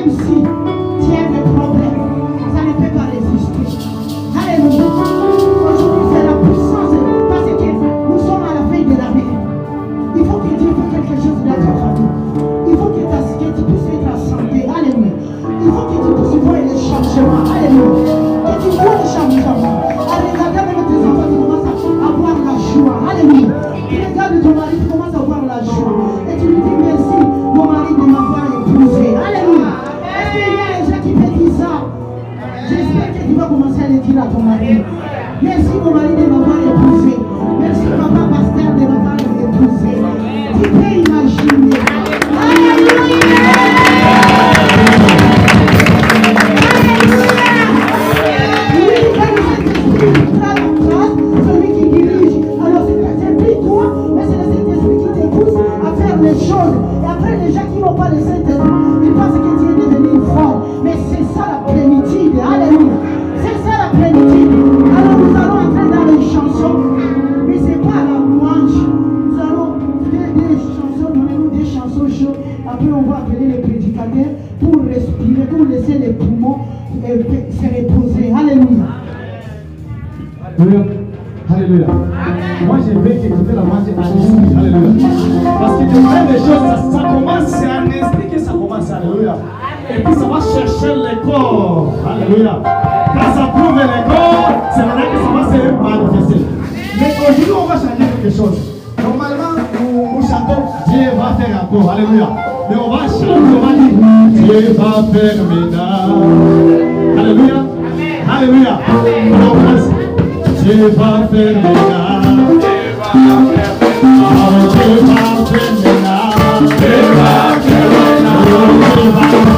même si tu as des problèmes, ça ne peut pas résister. Alléluia. Aujourd'hui, c'est la puissance parce que nous sommes à la fin de l'année. Il faut que Dieu fasse quelque chose dans ta famille. Il faut que tu puisses être en santé. Alléluia. Il faut que tu puisses voir les changements. Alléluia. Que tu vois les changements. À regarder avec tes enfants, tu commences à avoir la joie. Alléluia. Tu regardes ton mari, tu commences à avoir la joie. Et tu lui dis merci, mon mari de m'avoir épousé. Alléluia. Est-ce qu'il y a des gens qui te disent ça? J'espère que tu vas commencer à le dire à ton mari. Merci mon mari de m'avoir épousé. Merci papa pasteur de m'avoir épousé. Tu peux imaginer. Alléluia. Celui qui dirige, alors c'est plus toi, mais c'est le Saint-Esprit qui te pousse à faire les choses. Et après, les gens qui n'ont pas le Saint-Esprit, ils pensent que tu es devenu fort. Mais c'est ça la plénitude. Alléluia. C'est ça la plénitude. Alors nous allons entrer dans les chansons. Mais c'est pas la louange. Nous allons faire des chansons, donnez-nous des chansons chaudes. Après, on va appeler les prédicateurs pour respirer, pour laisser les poumons se reposer. Alléluia. Alléluia. Alléluia. Moi, je vais que tu fais la marche en esprit. Alléluia. Parce que tu fais des choses, ça commence en esprit que ça commence. Alléluia. Et puis ça va chercher le corps. Alléluia. Quand ça prouve le corps, c'est maintenant que ça va se manifester. Mais aujourd'hui, on va changer quelque chose. Normalement, nous chantons Dieu va faire encore. Alléluia. Mais on va chanter, on va dire Dieu va faire maintenant. Alléluia. Alléluia. Alors, Dieu va faire maintenant. Dieu va faire maintenant. Dieu va faire maintenant. Dieu va faire maintenant. Dieu va faire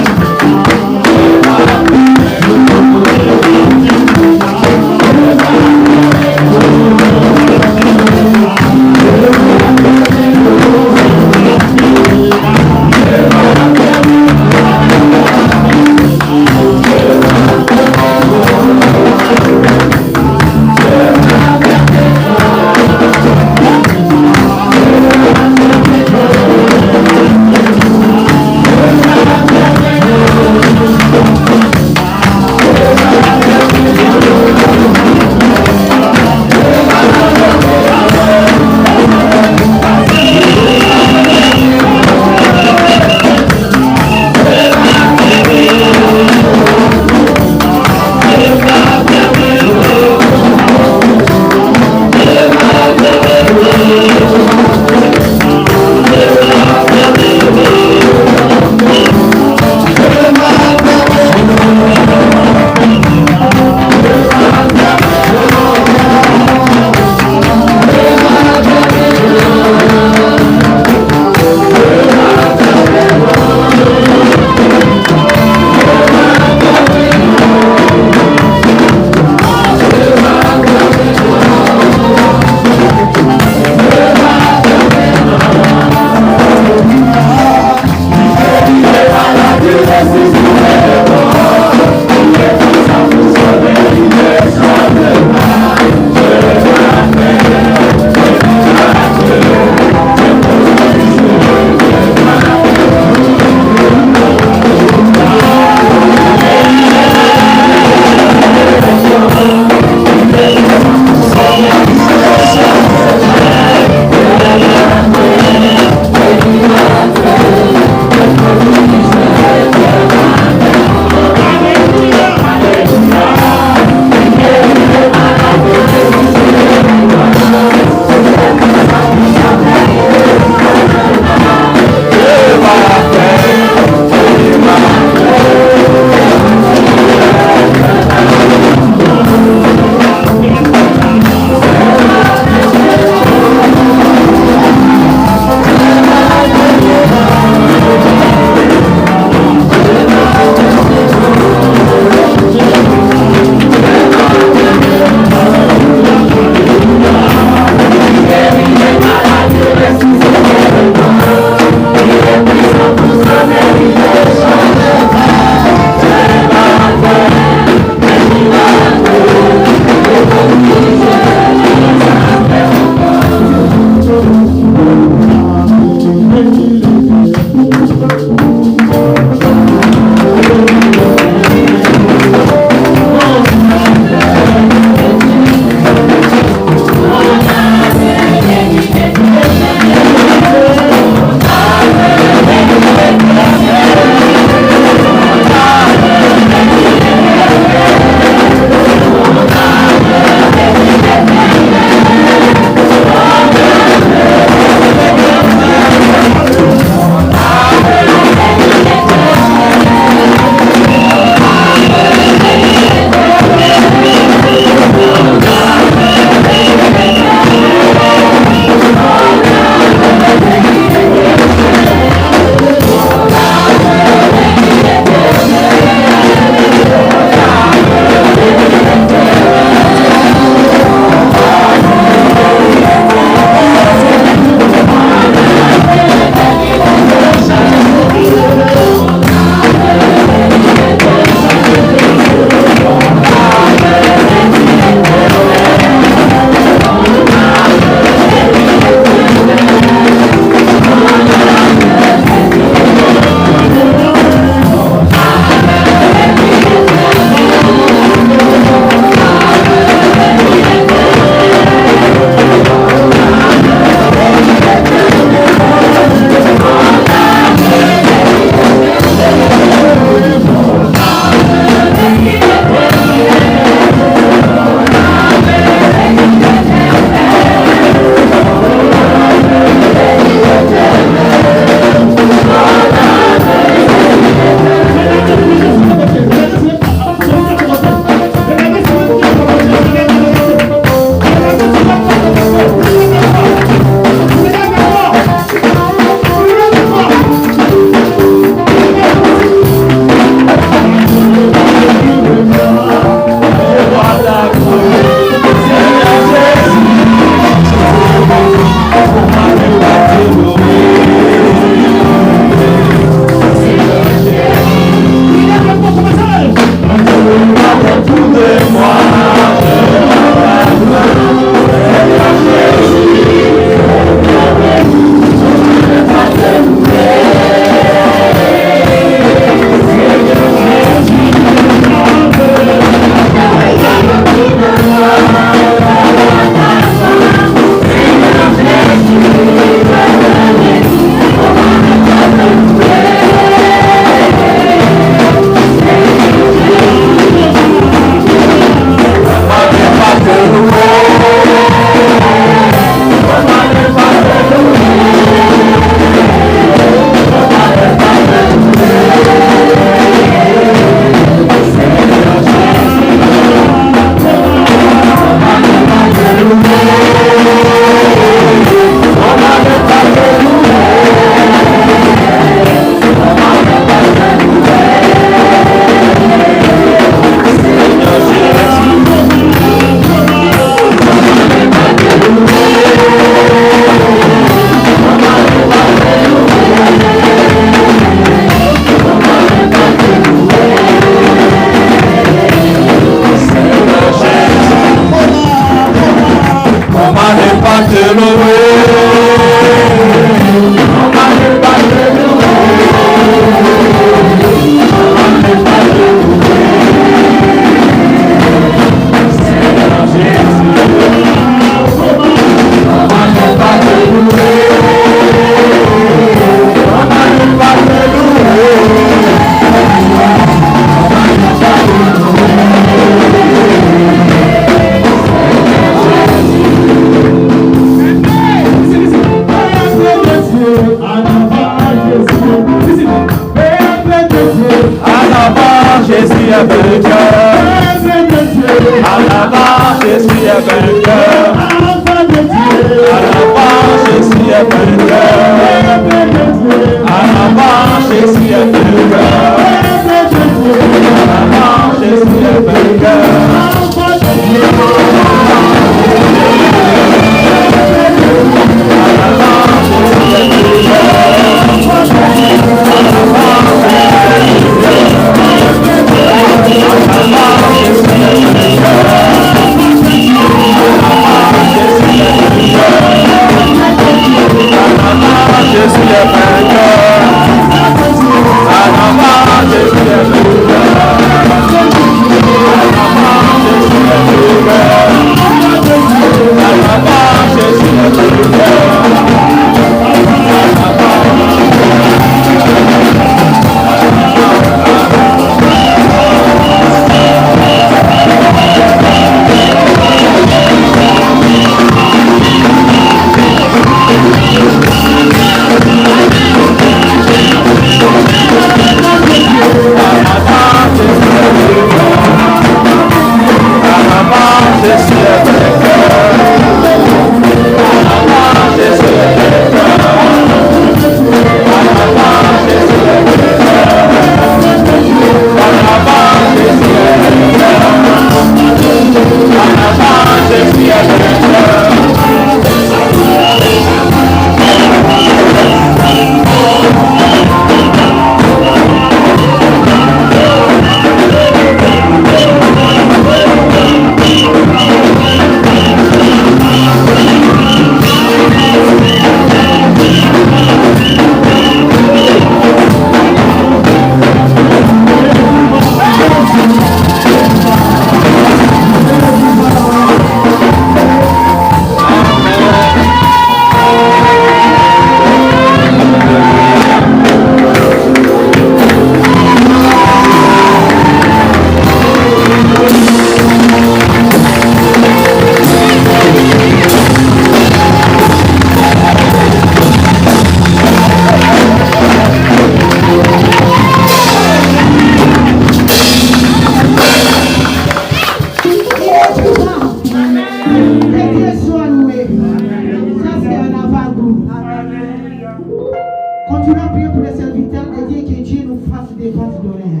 Dieu nous fasse des vases d'honneur.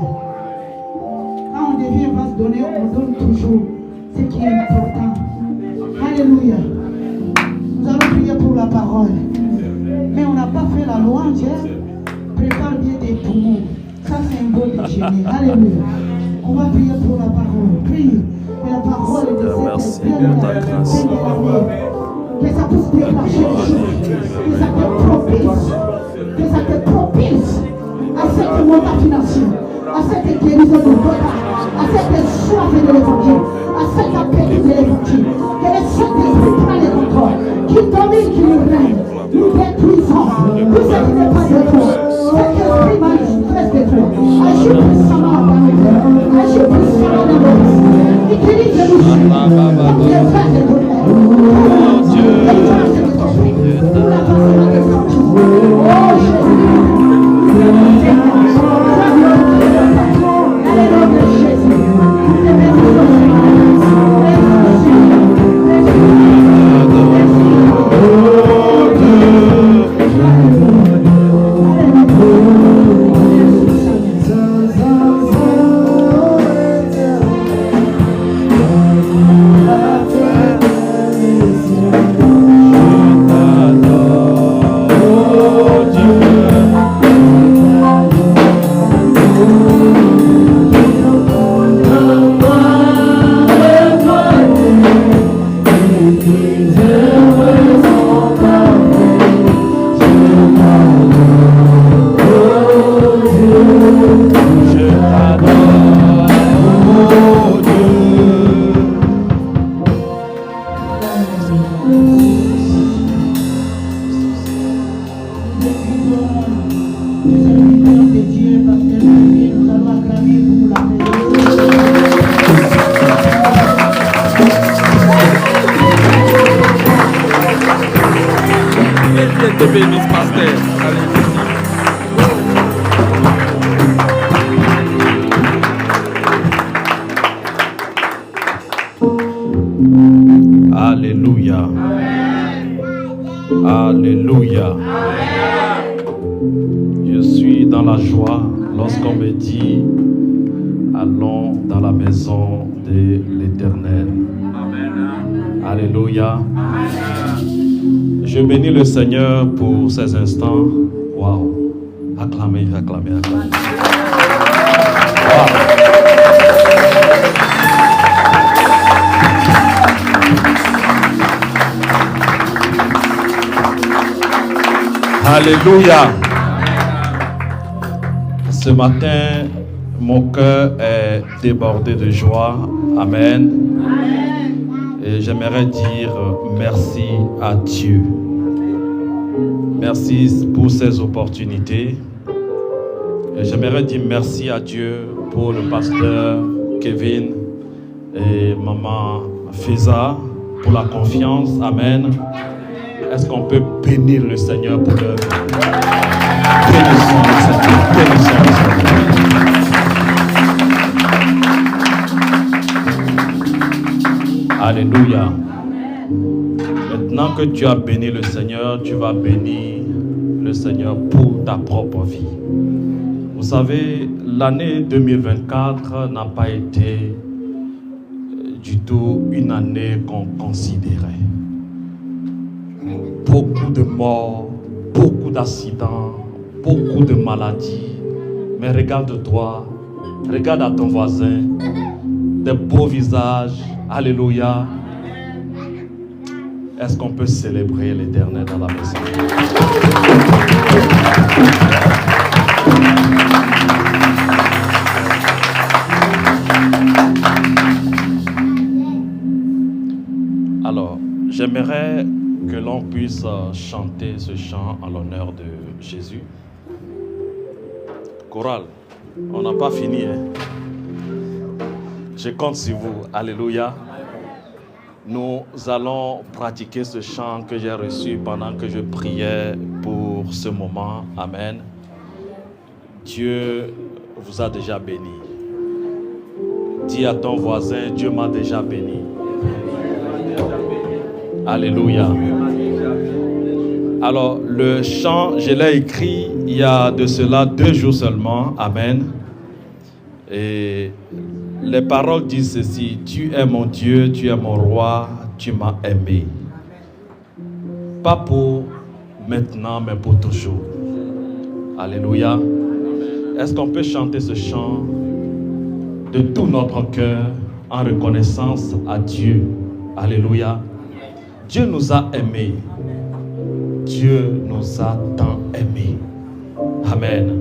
Quand on devient vase d'honneur, on donne toujours ce qui est important. Alléluia. Nous allons prier pour la parole. Mais on n'a pas fait la louange. Prépare bien tes poumons. Ça, c'est un beau déjeuner. Alléluia. On va prier pour la parole. Prie. Que la parole de cette que ça puisse déclencher les choses. Que ça te propice. Que ça te propice à cette moment financier. À cette guérison de Dieu. À cette soif de l'évangile. À cet appétit de l'évangile. Que le Saint-Esprit prenne le contrôle. Qu'il domine, qu'il règne. Nous détruisons tout ce qui n'est pas de toi. Cet esprit manifeste de toi. Agis puissamment dans nos cœurs. Agis puissamment dans nos vies. Utilise-nous, Seigneur, comme des vases de bonheur. Dieu, pour la façon de sortir. Oh Jésus. Alléluia de Jésus. Nous te bénissons, Alléluia. Alléluia. Je suis dans la joie lorsqu'on me dit allons dans la maison de l'Éternel. Alléluia. Je bénis le Seigneur pour ces instants. Waouh. Acclamez, acclamez, acclamez. Wow. Alléluia. Ce matin, mon cœur est débordé de joie. Amen. Et j'aimerais dire merci à Dieu. Merci pour ces opportunités. Et j'aimerais dire merci à Dieu pour le pasteur Kevin et maman Fiza pour la confiance. Amen. Est-ce qu'on peut bénir le Seigneur pour leur vie? Bénissons le Seigneur. Bénissons le Seigneur. Alléluia. Maintenant que tu as béni le Seigneur, tu vas bénir le Seigneur pour ta propre vie. Vous savez, l'année 2024 n'a pas été du tout une année qu'on considérait. Beaucoup de morts, beaucoup d'accidents, beaucoup de maladies. Mais regarde-toi, regarde à ton voisin, des beaux visages. Alléluia. Est-ce qu'on peut célébrer l'Éternel dans la maison? Alors, j'aimerais que l'on puisse chanter ce chant en l'honneur de Jésus. Chorale, on n'a pas fini. Je compte sur vous. Alléluia. Nous allons pratiquer ce chant que j'ai reçu pendant que je priais pour ce moment. Amen. Dieu vous a déjà béni. Dis à ton voisin, Dieu m'a déjà béni. Alléluia. Alors, le chant, je l'ai écrit il y a de cela 2 jours seulement. Amen. Et les paroles disent ceci: tu es mon Dieu, tu es mon roi, tu m'as aimé. Pas pour maintenant, mais pour toujours. Alléluia. Est-ce qu'on peut chanter ce chant de tout notre cœur en reconnaissance à Dieu? Alléluia. Dieu nous a aimés. Dieu nous a tant aimés. Amen.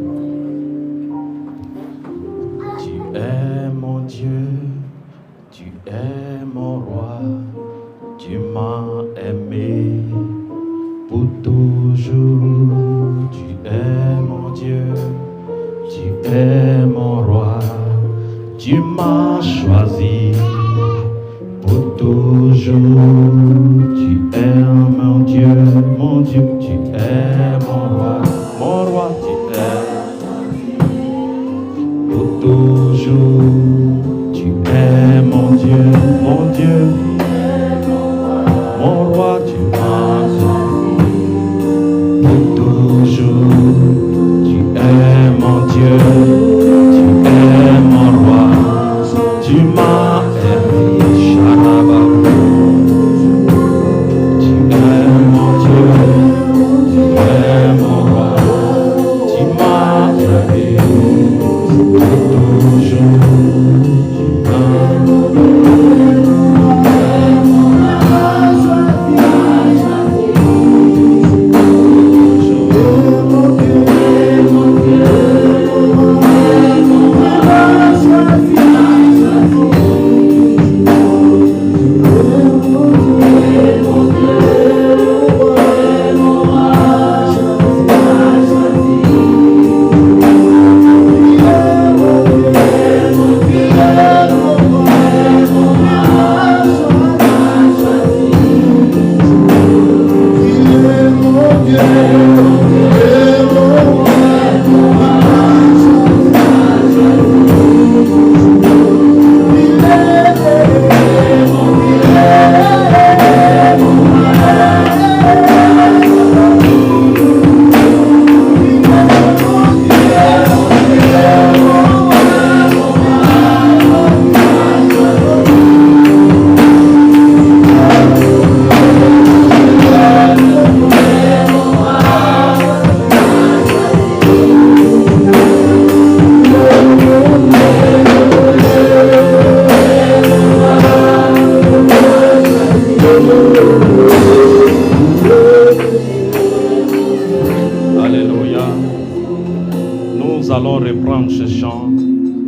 Tu es mon Dieu, tu es mon roi, tu m'as aimé pour toujours. Tu es mon Dieu, tu es mon roi, tu m'as choisi pour toujours. Tu es mon Dieu, tu es mon roi, tu es pour toujours. Tu es mon Dieu, mon roi, tu m'as choisi pour toujours. Tu es mon Dieu, tu es mon roi, tu m'as aimé. Tu es mon Dieu, tu es mon roi, tu m'as aimé pour toujours.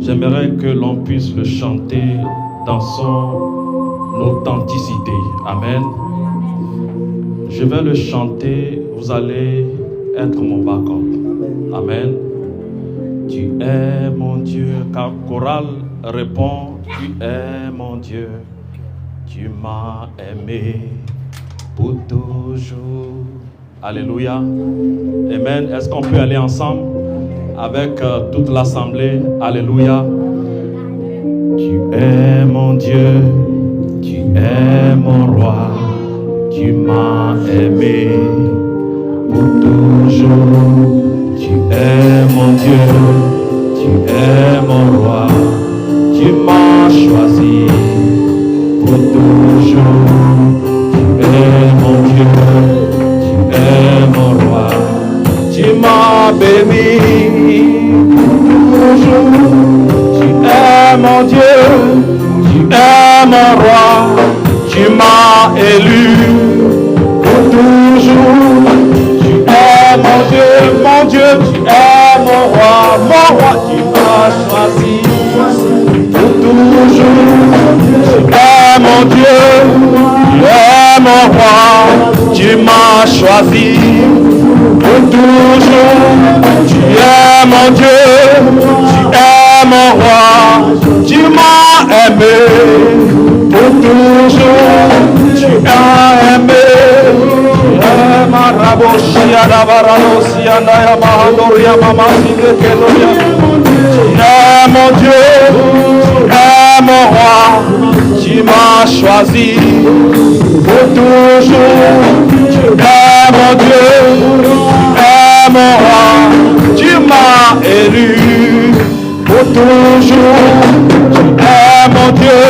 J'aimerais que l'on puisse le chanter dans son authenticité. Amen. Je vais le chanter, vous allez être mon backup. Amen. Tu es mon Dieu, car chorale répond, tu es mon Dieu, tu m'as aimé pour toujours. Alléluia. Amen. Est-ce qu'on peut aller ensemble avec toute l'assemblée? Alléluia. Tu es mon Dieu, tu es mon roi, tu m'as aimé pour toujours. Tu es mon Dieu, tu es mon roi, tu m'as choisi pour toujours. Tu es mon Dieu, tu es mon roi, tu m'as béni pour toujours. Tu es mon Dieu, tu es mon roi, tu m'as élu pour toujours. Tu es mon Dieu, tu es mon roi, tu m'as choisi pour toujours. Tu es mon Dieu, tu es mon roi, tu m'as choisi pour toujours. Tu es mon Dieu, tu es mon roi, tu m'as aimé pour toujours. Tu as aimé, tu es ma raboshia da baradosia da yamahandoria mama sigekeloria. Tu es mon Dieu, tu es mon roi, tu m'as choisi pour toujours. Tu es mon Dieu, tu es mon roi, tu m'as élu pour toujours. Tu es mon Dieu,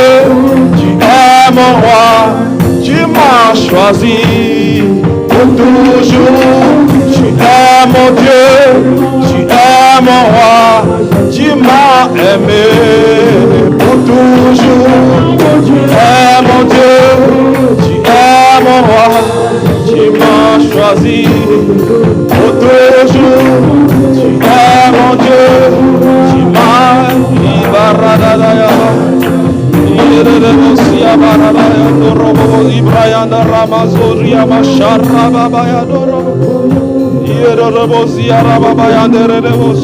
tu es mon roi, tu m'as choisi pour toujours. Tu es mon Dieu, tu es mon roi, tu m'as aimé pour toujours. Tu es mon Dieu, tu es mon roi, tu m'as choisi pour toujours. Tu es mon Dieu, tu m'as ibaradaya. Ireremosia baradaya dorobo Ibrahim Ramazoria Masharra baya dorobo. Ireremosia rabaya deremos.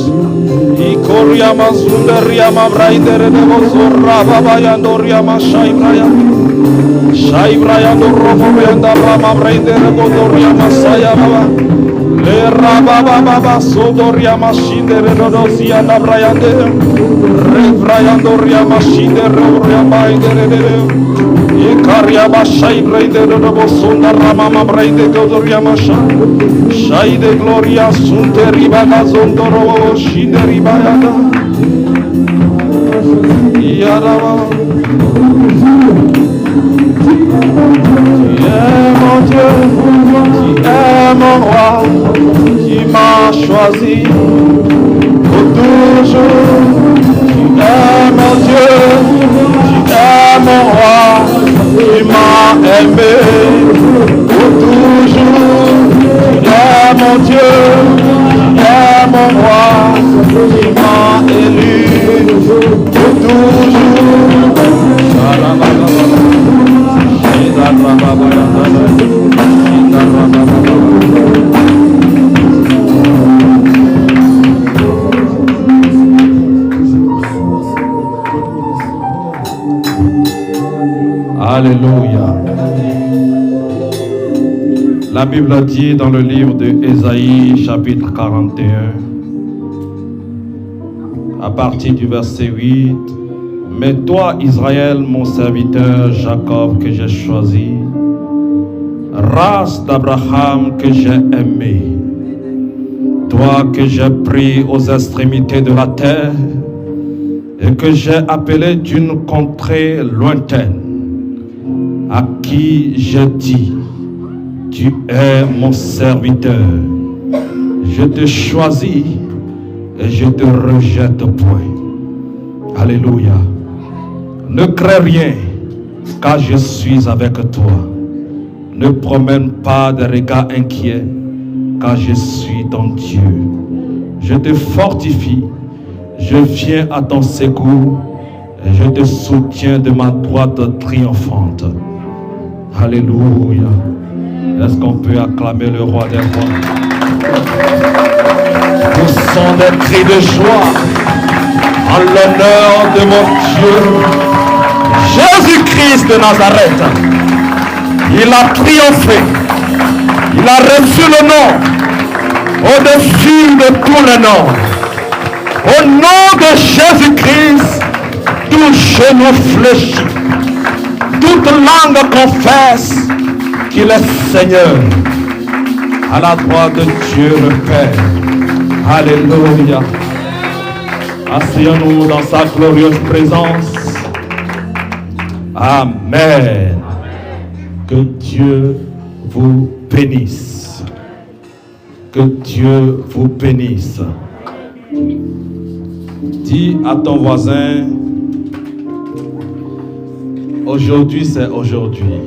Ikoria Mazunderia Mabraidere Rabaya Doria Mashaibraya. Shaibraya Dorobo Yanda Rama Braidere Godoria Masaya Baba. Le Rababa Baba Sodoria Mashindere Rodosia Nabrayande. Rebrayandoria Mashindere Roria Ikaria Bashai Braidere Robosunda Rama Braide Godoria Masha. Shai de Gloria Sunteri Bagazondoro Shinderi Bayada. Yaraba. Tu es mon Dieu, tu es mon roi, tu m'as choisi pour toujours. Tu es mon Dieu, tu es mon roi, tu m'as aimé pour toujours. Tu es mon Dieu, tu es mon roi, tu m'as élu pour toujours. Alléluia. La Bible dit dans le livre de Ésaïe, chapitre 41, à partir du verset 8, « Mais toi, Israël, mon serviteur, Jacob, que j'ai choisi, race d'Abraham que j'ai aimé, toi que j'ai pris aux extrémités de la terre et que j'ai appelé d'une contrée lointaine, à qui j'ai dit, tu es mon serviteur, je te choisis et je te rejette point. » Alléluia. Ne crains rien, car je suis avec toi. Ne promène pas de regards inquiets, car je suis ton Dieu. Je te fortifie, je viens à ton secours, et je te soutiens de ma droite triomphante. Alléluia. Est-ce qu'on peut acclamer le roi des rois? Poussons des cris de joie en l'honneur de mon Dieu, Jésus-Christ de Nazareth. Il a triomphé. Il a reçu le nom au-dessus de tous les noms. Au nom de Jésus-Christ, tout genou fléchit, toute langue confesse qu'il est Seigneur. À la droite de Dieu le Père. Alléluia. Asseyons-nous dans sa glorieuse présence. Amen. Que Dieu vous bénisse. Que Dieu vous bénisse. Dis à ton voisin, aujourd'hui c'est aujourd'hui.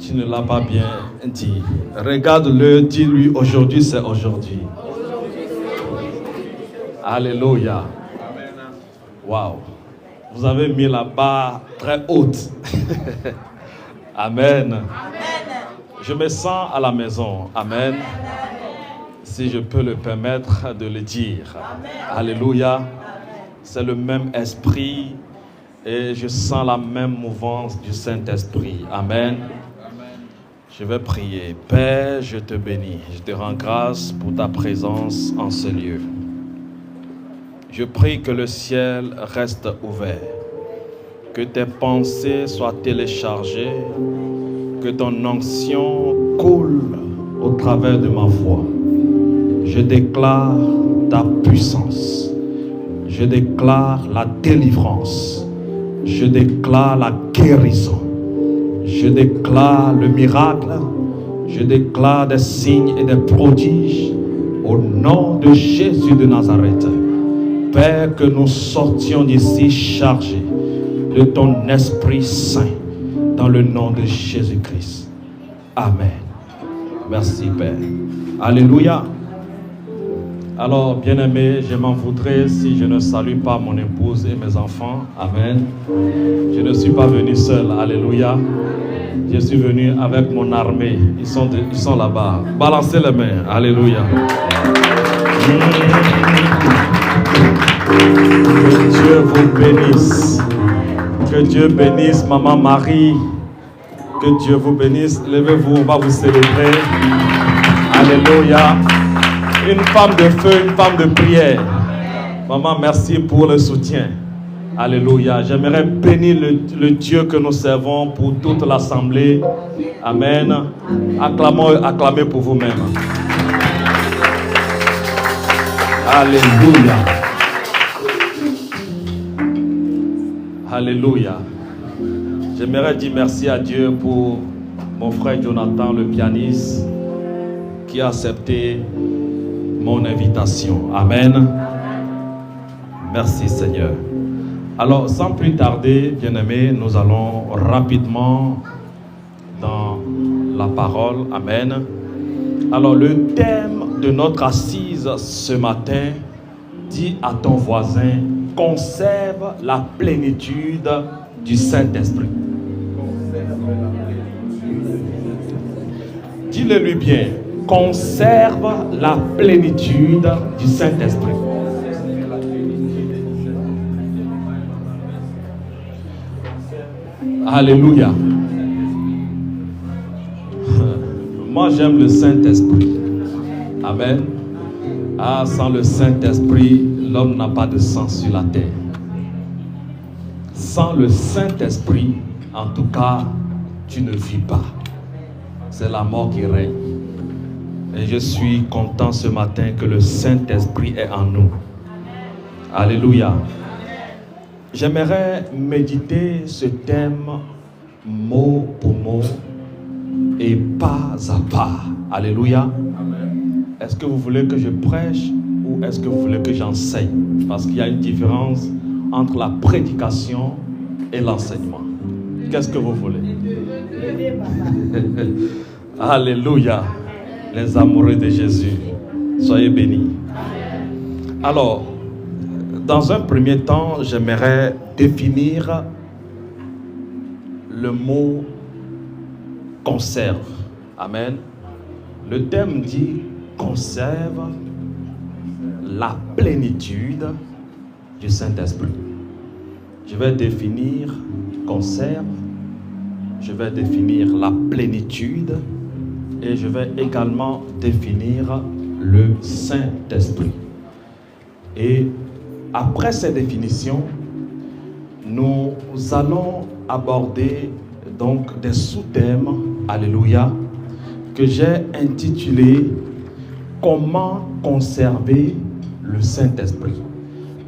Tu ne l'as pas bien dit. Regarde-le, dis-lui, aujourd'hui c'est aujourd'hui. Alléluia. Waouh. Vous avez mis la barre très haute. Amen. Je me sens à la maison. Amen. Si je peux le permettre de le dire. Alléluia. C'est le même esprit et je sens la même mouvance du Saint-Esprit. Amen. Je vais prier. Père, je te bénis. Je te rends grâce pour ta présence en ce lieu. Je prie que le ciel reste ouvert, que tes pensées soient téléchargées, que ton onction coule au travers de ma voix. Je déclare ta puissance. Je déclare la délivrance. Je déclare la guérison. Je déclare le miracle. Je déclare des signes et des prodiges au nom de Jésus de Nazareth. Père, que nous sortions d'ici chargés de ton Esprit Saint dans le nom de Jésus-Christ. Amen. Merci Père. Alléluia. Alors, bien-aimés, je m'en voudrais si je ne salue pas mon épouse et mes enfants. Amen. Je ne suis pas venu seul. Alléluia. Je suis venu avec mon armée. Ils sont là-bas. Balancez les mains. Alléluia. Que Dieu vous bénisse. Que Dieu bénisse Maman Marie. Que Dieu vous bénisse. Levez-vous, on va vous célébrer. Alléluia. Une femme de feu, une femme de prière. Maman, merci pour le soutien. Alléluia. J'aimerais bénir le Dieu que nous servons pour toute l'assemblée. Amen. Acclamez pour vous-même. Alléluia. Alléluia. J'aimerais dire merci à Dieu pour mon frère Jonathan, le pianiste, qui a accepté mon invitation. Amen. Merci Seigneur. Alors, sans plus tarder, bien-aimés, nous allons rapidement dans la parole. Amen. Alors, le thème de notre assise ce matin, dis à ton voisin, conserve la plénitude du Saint-Esprit. Dis-le-lui bien. Conserve la plénitude du Saint-Esprit. Alléluia. Moi, j'aime le Saint-Esprit. Amen. Ah, sans le Saint-Esprit, l'homme n'a pas de sens sur la terre. Sans le Saint-Esprit, en tout cas, tu ne vis pas. C'est la mort qui règne. Et je suis content ce matin que le Saint-Esprit est en nous. Alléluia. J'aimerais méditer ce thème mot pour mot et pas à pas. Alléluia. Est-ce que vous voulez que je prêche ou est-ce que vous voulez que j'enseigne? Parce qu'il y a une différence entre la prédication et l'enseignement. Qu'est-ce que vous voulez? Alléluia. Les amoureux de Jésus, soyez bénis. Alors, dans un premier temps, j'aimerais définir le mot conserve. Amen. Le thème dit conserve la plénitude du Saint-Esprit. Je vais définir conserve, je vais définir la plénitude et je vais également définir le Saint-Esprit. Et après ces définitions, nous allons aborder donc des sous-thèmes, alléluia, que j'ai intitulé « Comment conserver le Saint-Esprit ».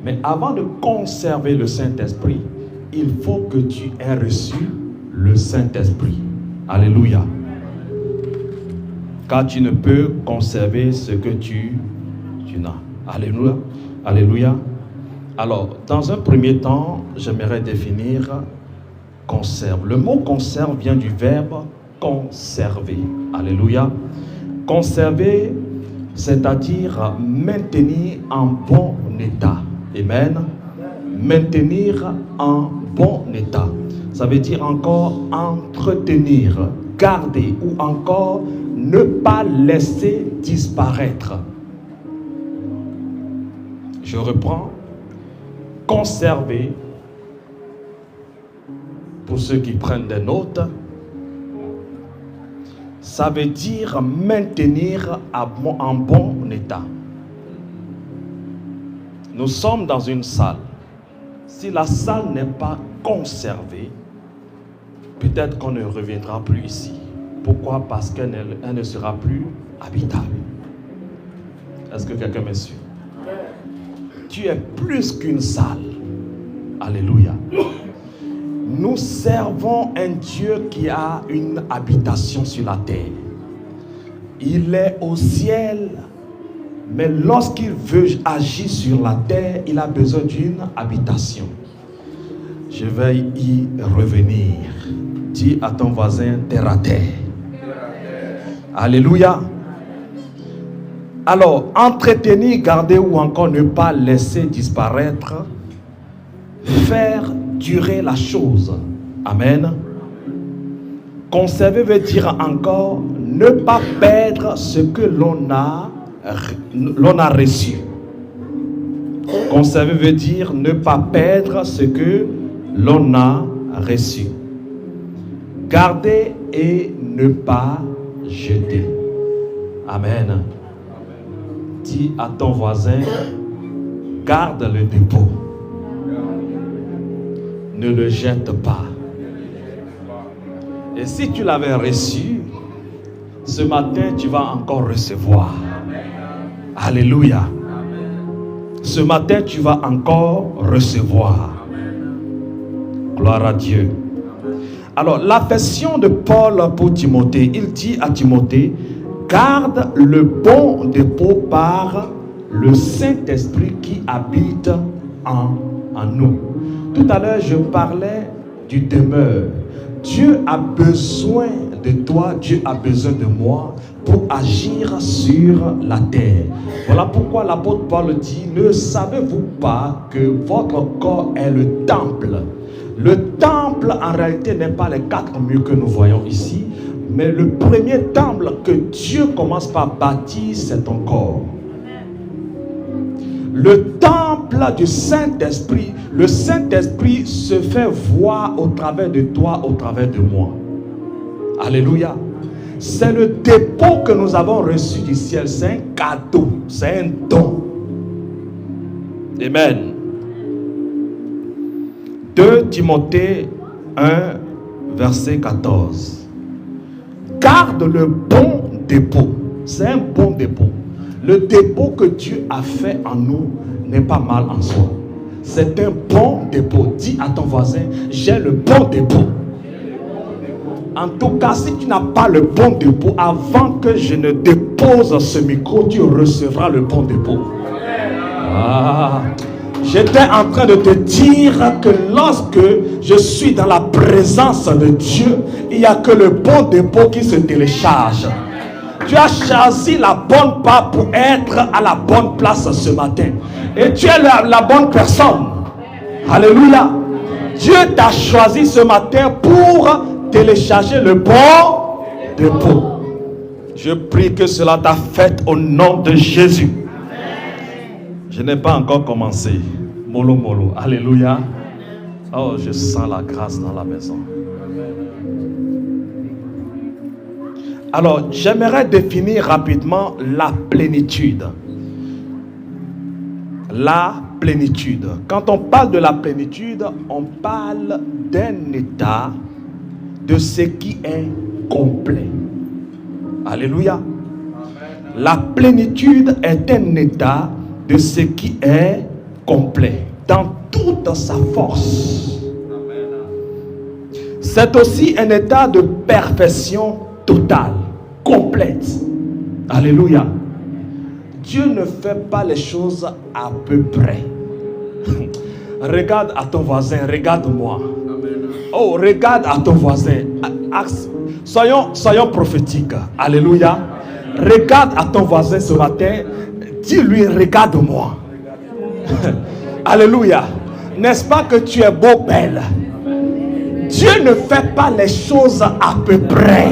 Mais avant de conserver le Saint-Esprit, il faut que tu aies reçu le Saint-Esprit. Alléluia. Car tu ne peux conserver ce que tu n'as. Alléluia. Alléluia. Alors, dans un premier temps, j'aimerais définir conserve. Le mot conserve vient du verbe conserver. Alléluia. Conserver, c'est-à-dire maintenir en bon état. Amen. Maintenir en bon état. Ça veut dire encore entretenir, garder ou encore ne pas laisser disparaître. Je reprends. Conserver, pour ceux qui prennent des notes, ça veut dire maintenir en bon état. Nous sommes dans une salle. Si la salle n'est pas conservée, peut-être qu'on ne reviendra plus ici. Pourquoi? Parce qu'elle ne sera plus habitable. Est-ce que quelqu'un me suit? Tu es plus qu'une salle. Alléluia. Nous servons un Dieu qui a une habitation sur la terre. Il est au ciel, mais lorsqu'il veut agir sur la terre, il a besoin d'une habitation. Je vais y revenir. Dis à ton voisin, terre à terre. Alléluia. Alors, entretenir, garder ou encore ne pas laisser disparaître, faire durer la chose. Amen. Conserver veut dire encore ne pas perdre ce que l'on a reçu. Conserver veut dire ne pas perdre ce que l'on a reçu. Garder et ne pas jeter. Amen. Dis à ton voisin, garde le dépôt. Ne le jette pas. Et si tu l'avais reçu, ce matin, tu vas encore recevoir. Alléluia. Ce matin, tu vas encore recevoir. Gloire à Dieu. Alors, l'affection de Paul pour Timothée, il dit à Timothée, garde le bon dépôt par le Saint-Esprit qui habite en nous. Tout à l'heure, je parlais du demeure. Dieu a besoin de toi, Dieu a besoin de moi pour agir sur la terre. Voilà pourquoi l'apôtre Paul dit, ne savez-vous pas que votre corps est le temple? Le temple, en réalité, n'est pas les 4 murs que nous voyons ici, mais le premier temple que Dieu commence par bâtir, c'est ton corps. Le temple du Saint-Esprit, le Saint-Esprit se fait voir au travers de toi, au travers de moi. Alléluia. C'est le dépôt que nous avons reçu du ciel. C'est un cadeau, c'est un don. Amen. 2 Timothée 1, verset 14. Garde le bon dépôt. C'est un bon dépôt. Le dépôt que Dieu a fait en nous n'est pas mal en soi. C'est un bon dépôt. Dis à ton voisin, j'ai le bon dépôt. En tout cas, si tu n'as pas le bon dépôt, avant que je ne dépose ce micro, tu recevras le bon dépôt. Ah. J'étais en train de te dire que lorsque je suis dans la présence de Dieu, il n'y a que le bon dépôt qui se télécharge. Tu as choisi la bonne part pour être à la bonne place ce matin. Et tu es la bonne personne. Alléluia. Dieu t'a choisi ce matin pour télécharger le bon dépôt. Je prie que cela t'a fait au nom de Jésus. Je n'ai pas encore commencé. Molo molo. Alléluia. Oh, je sens la grâce dans la maison. Alors, j'aimerais définir rapidement la plénitude. La plénitude. Quand on parle de la plénitude, on parle d'un état de ce qui est complet. Alléluia. La plénitude est un état de ce qui est complet, dans toute sa force. C'est aussi un état de perfection totale, complète. Alléluia. Dieu ne fait pas les choses à peu près. Regarde à ton voisin, regarde-moi. Oh, regarde à ton voisin. Soyons prophétiques. Alléluia. Regarde à ton voisin ce matin. Dis-lui, regarde-moi. Alléluia. N'est-ce pas que tu es beau, belle? Dieu ne fait pas les choses à peu près.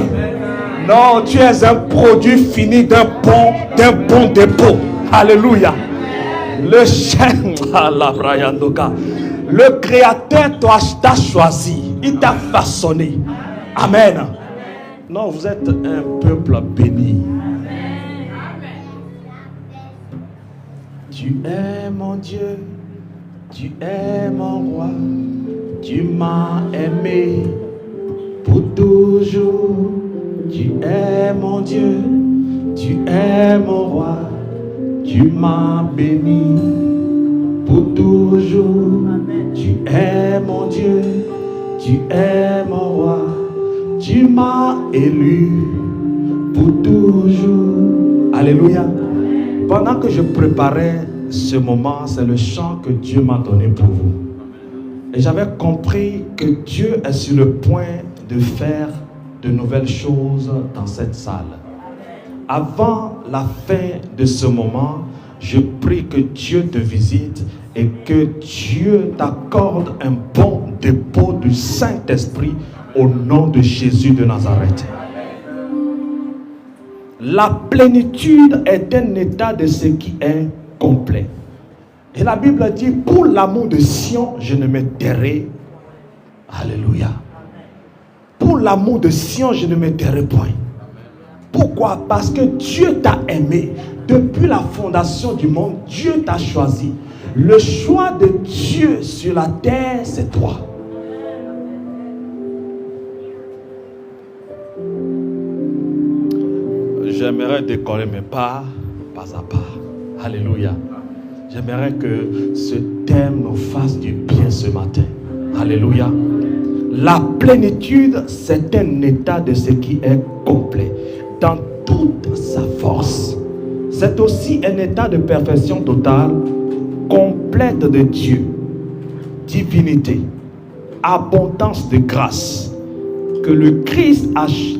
Non, tu es un produit fini d'un bon dépôt. Alléluia. Le chien, le Créateur t'a choisi. Il t'a façonné. Amen. Non, vous êtes un peuple béni. Tu es mon Dieu, tu es mon roi, tu m'as aimé pour toujours, Tu es mon Dieu, tu es mon roi, tu m'as béni pour toujours. Tu es mon Dieu, tu es mon roi, tu m'as élu pour toujours. Alléluia. Pendant que je préparais ce moment, c'est le chant que Dieu m'a donné pour vous. Et j'avais compris que Dieu est sur le point de faire de nouvelles choses dans cette salle. Avant la fin de ce moment, je prie que Dieu te visite et que Dieu t'accorde un bon dépôt du Saint-Esprit au nom de Jésus de Nazareth. La plénitude est un état de ce qui est complet. Et la Bible dit, pour l'amour de Sion, je ne me tairai. Alléluia. Pour l'amour de Sion, je ne me tairai point. Pourquoi? Parce que Dieu t'a aimé. Depuis la fondation du monde, Dieu t'a choisi. Le choix de Dieu sur la terre, c'est toi. J'aimerais décoller mes pas à pas. Alléluia. J'aimerais que ce thème nous fasse du bien ce matin. Alléluia. La plénitude, c'est un état de ce qui est complet, dans toute sa force. C'est aussi un état de perfection totale, complète de Dieu, divinité, abondance de grâce, que le Christ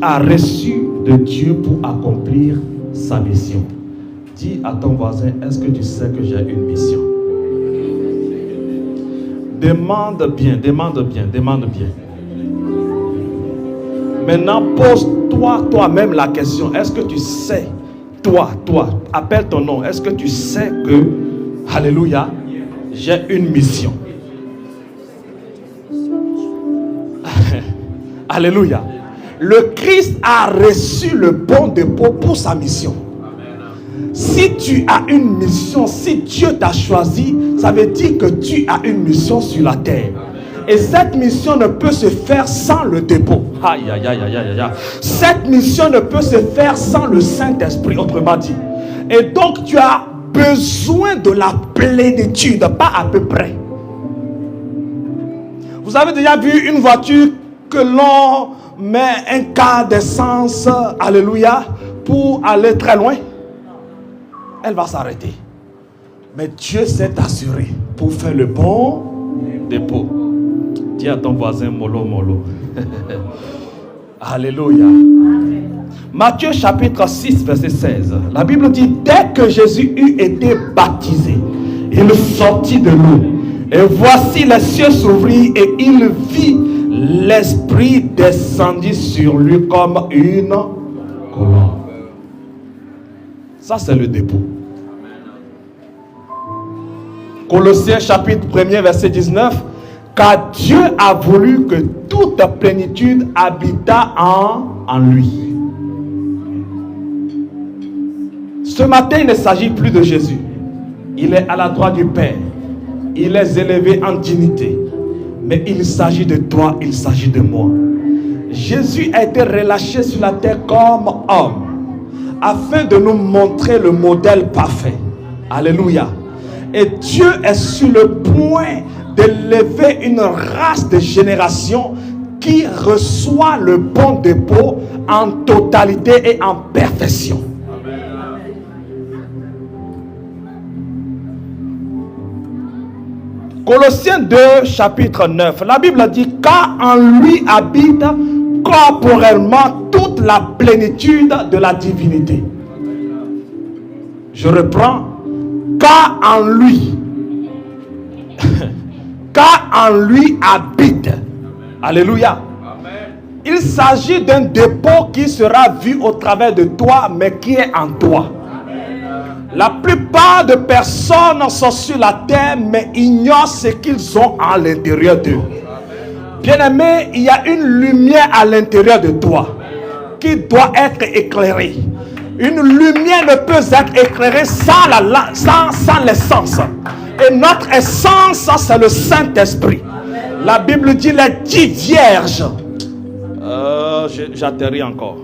a reçu de Dieu pour accomplir sa mission. Dis à ton voisin, est-ce que tu sais que j'ai une mission? Demande bien, demande bien, demande bien. Maintenant, pose-toi toi-même la question. Est-ce que tu sais, toi, appelle ton nom. Est-ce que tu sais que, alléluia, j'ai une mission? Alléluia. Le Christ a reçu le bon dépôt pour sa mission. Si tu as une mission, si Dieu t'a choisi, ça veut dire que tu as une mission sur la terre. Et cette mission ne peut se faire sans le dépôt. Aïe, aïe, aïe, aïe, aïe, aïe. Cette mission ne peut se faire sans le Saint-Esprit, autrement dit. Et donc tu as besoin de la plénitude, pas à peu près. Vous avez déjà vu une voiture que l'on met un quart d'essence, alléluia, pour aller très loin? Elle va s'arrêter. Mais Dieu s'est assuré pour faire le bon dépôt. Dis à ton voisin, mollo, mollo. Alléluia. Matthieu chapitre 6, verset 16. La Bible dit, dès que Jésus eut été baptisé, il sortit de l'eau. Et voici les cieux s'ouvrirent et il vit l'Esprit descendit sur lui comme une colombe. Ça, c'est le dépôt. Colossiens chapitre 1er, verset 19. Car Dieu a voulu que toute plénitude habitât en lui. Ce matin, il ne s'agit plus de Jésus. Il est à la droite du Père. Il est élevé en dignité. Mais il s'agit de toi, il s'agit de moi. Jésus a été relâché sur la terre comme homme, afin de nous montrer le modèle parfait. Alléluia. Et Dieu est sur le point d'élever une race de générations qui reçoit le bon dépôt en totalité et en perfection. Colossiens 2, chapitre 9. La Bible dit, car en lui habite corporellement toute la plénitude de la divinité. Je reprends. Car en lui, car en lui habite. Alléluia. Il s'agit d'un dépôt qui sera vu au travers de toi, mais qui est en toi. La plupart de personnes sont sur la terre, mais ignorent ce qu'ils ont à l'intérieur d'eux. Bien-aimé, il y a une lumière à l'intérieur de toi qui doit être éclairée. Une lumière ne peut être éclairée sans l'essence. Et notre essence, c'est le Saint-Esprit. La Bible dit les 10 vierges. J'atterris encore.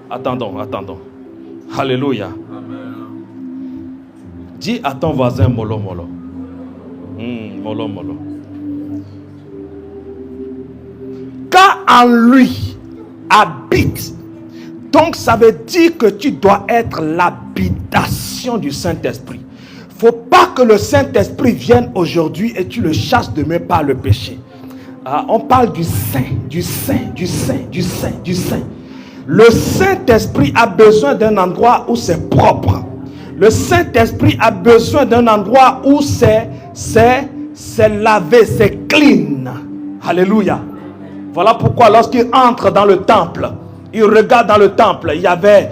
Attendons. Alléluia. Dis à ton voisin mollo. Mollo. Car en lui habite. Donc ça veut dire que tu dois être l'habitation du Saint-Esprit. Faut pas que le Saint-Esprit vienne aujourd'hui et tu le chasses demain par le péché. On parle du Saint. Le Saint-Esprit a besoin d'un endroit où c'est propre. Le Saint-Esprit a besoin d'un endroit où c'est lavé, c'est clean. Alléluia. Voilà pourquoi lorsqu'il entre dans le temple, il regarde dans le temple, il y avait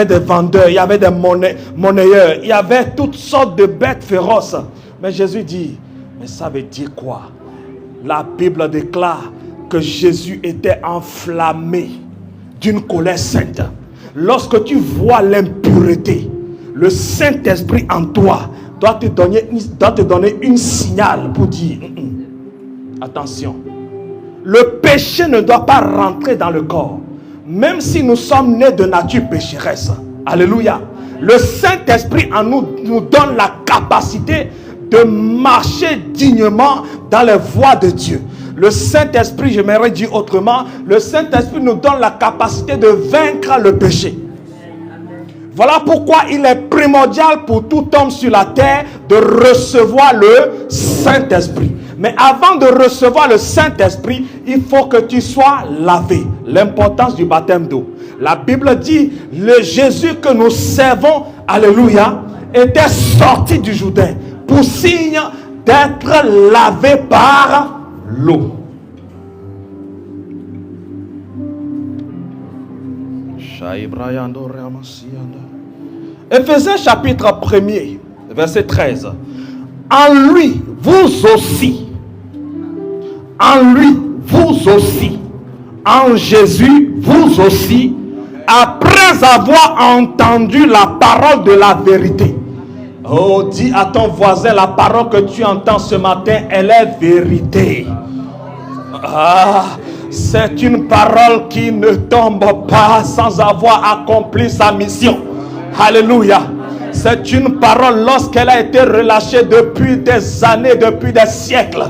des vendeurs, il y avait des monnayeurs, il y avait toutes sortes de bêtes féroces. Mais Jésus dit, mais ça veut dire quoi? La Bible déclare que Jésus était enflammé d'une colère sainte. Lorsque tu vois l'impureté, le Saint-Esprit en toi doit te donner une signal pour dire attention. Le péché ne doit pas rentrer dans le corps. Même si nous sommes nés de nature pécheresse. Alléluia. Le Saint-Esprit en nous donne la capacité de marcher dignement dans les voies de Dieu. Le Saint-Esprit, j'aimerais dire autrement, le Saint-Esprit nous donne la capacité de vaincre le péché. Voilà pourquoi il est primordial pour tout homme sur la terre de recevoir le Saint-Esprit. Mais avant de recevoir le Saint-Esprit, il faut que tu sois lavé. L'importance du baptême d'eau. La Bible dit, le Jésus que nous servons, alléluia, était sorti du Jourdain pour signe d'être lavé par l'eau. Éphésiens chapitre 1er, verset 13. En lui, vous aussi, en Jésus, vous aussi, après avoir entendu la parole de la vérité. Oh, dis à ton voisin, la parole que tu entends ce matin, elle est vérité. C'est une parole qui ne tombe pas sans avoir accompli sa mission. Alléluia. C'est une parole, lorsqu'elle a été relâchée depuis des années, depuis des siècles,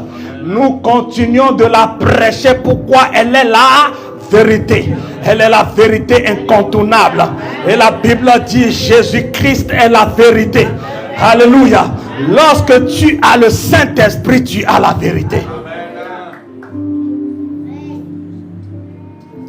nous continuons de la prêcher. Pourquoi? Elle est la vérité. Elle est la vérité incontournable. Et la Bible dit, Jésus-Christ est la vérité. Alléluia. Lorsque tu as le Saint-Esprit, tu as la vérité.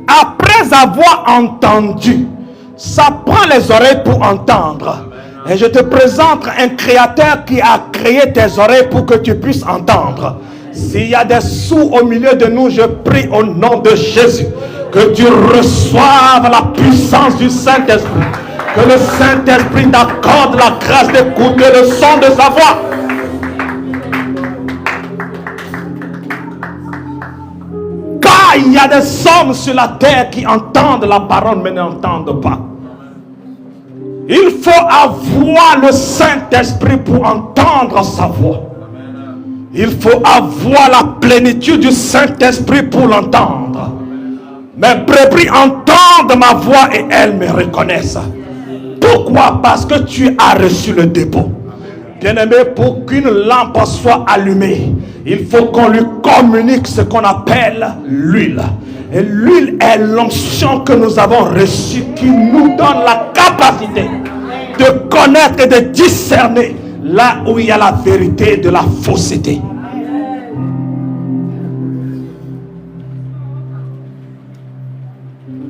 Après avoir entendu, ça prend les oreilles pour entendre. Et je te présente un créateur qui a créé tes oreilles pour que tu puisses entendre. S'il y a des sourds au milieu de nous, je prie au nom de Jésus que tu reçoives la puissance du Saint-Esprit. Que le Saint-Esprit t'accorde la grâce d'écouter le son de sa voix. Car il y a des hommes sur la terre qui entendent la parole mais n'entendent pas. Il faut avoir le Saint-Esprit pour entendre sa voix. Il faut avoir la plénitude du Saint-Esprit pour l'entendre. Mes brebis entendent ma voix et elles me reconnaissent. Pourquoi? Parce que tu as reçu le dépôt. Bien-aimé, pour qu'une lampe soit allumée, il faut qu'on lui communique ce qu'on appelle l'huile. Et l'huile est l'onction que nous avons reçue qui nous donne la capacité de connaître et de discerner là où il y a la vérité de la fausseté.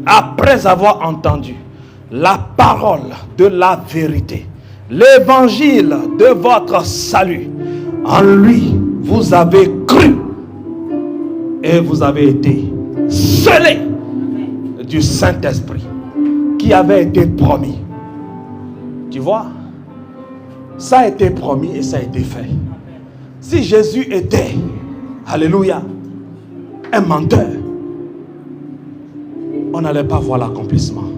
Après avoir entendu la parole de la vérité, l'évangile de votre salut, en lui vous avez cru et vous avez été scellés du Saint-Esprit qui avait été promis. Tu vois, ça a été promis et ça a été fait. Si Jésus était, alléluia, un menteur, on n'allait pas voir l'accomplissement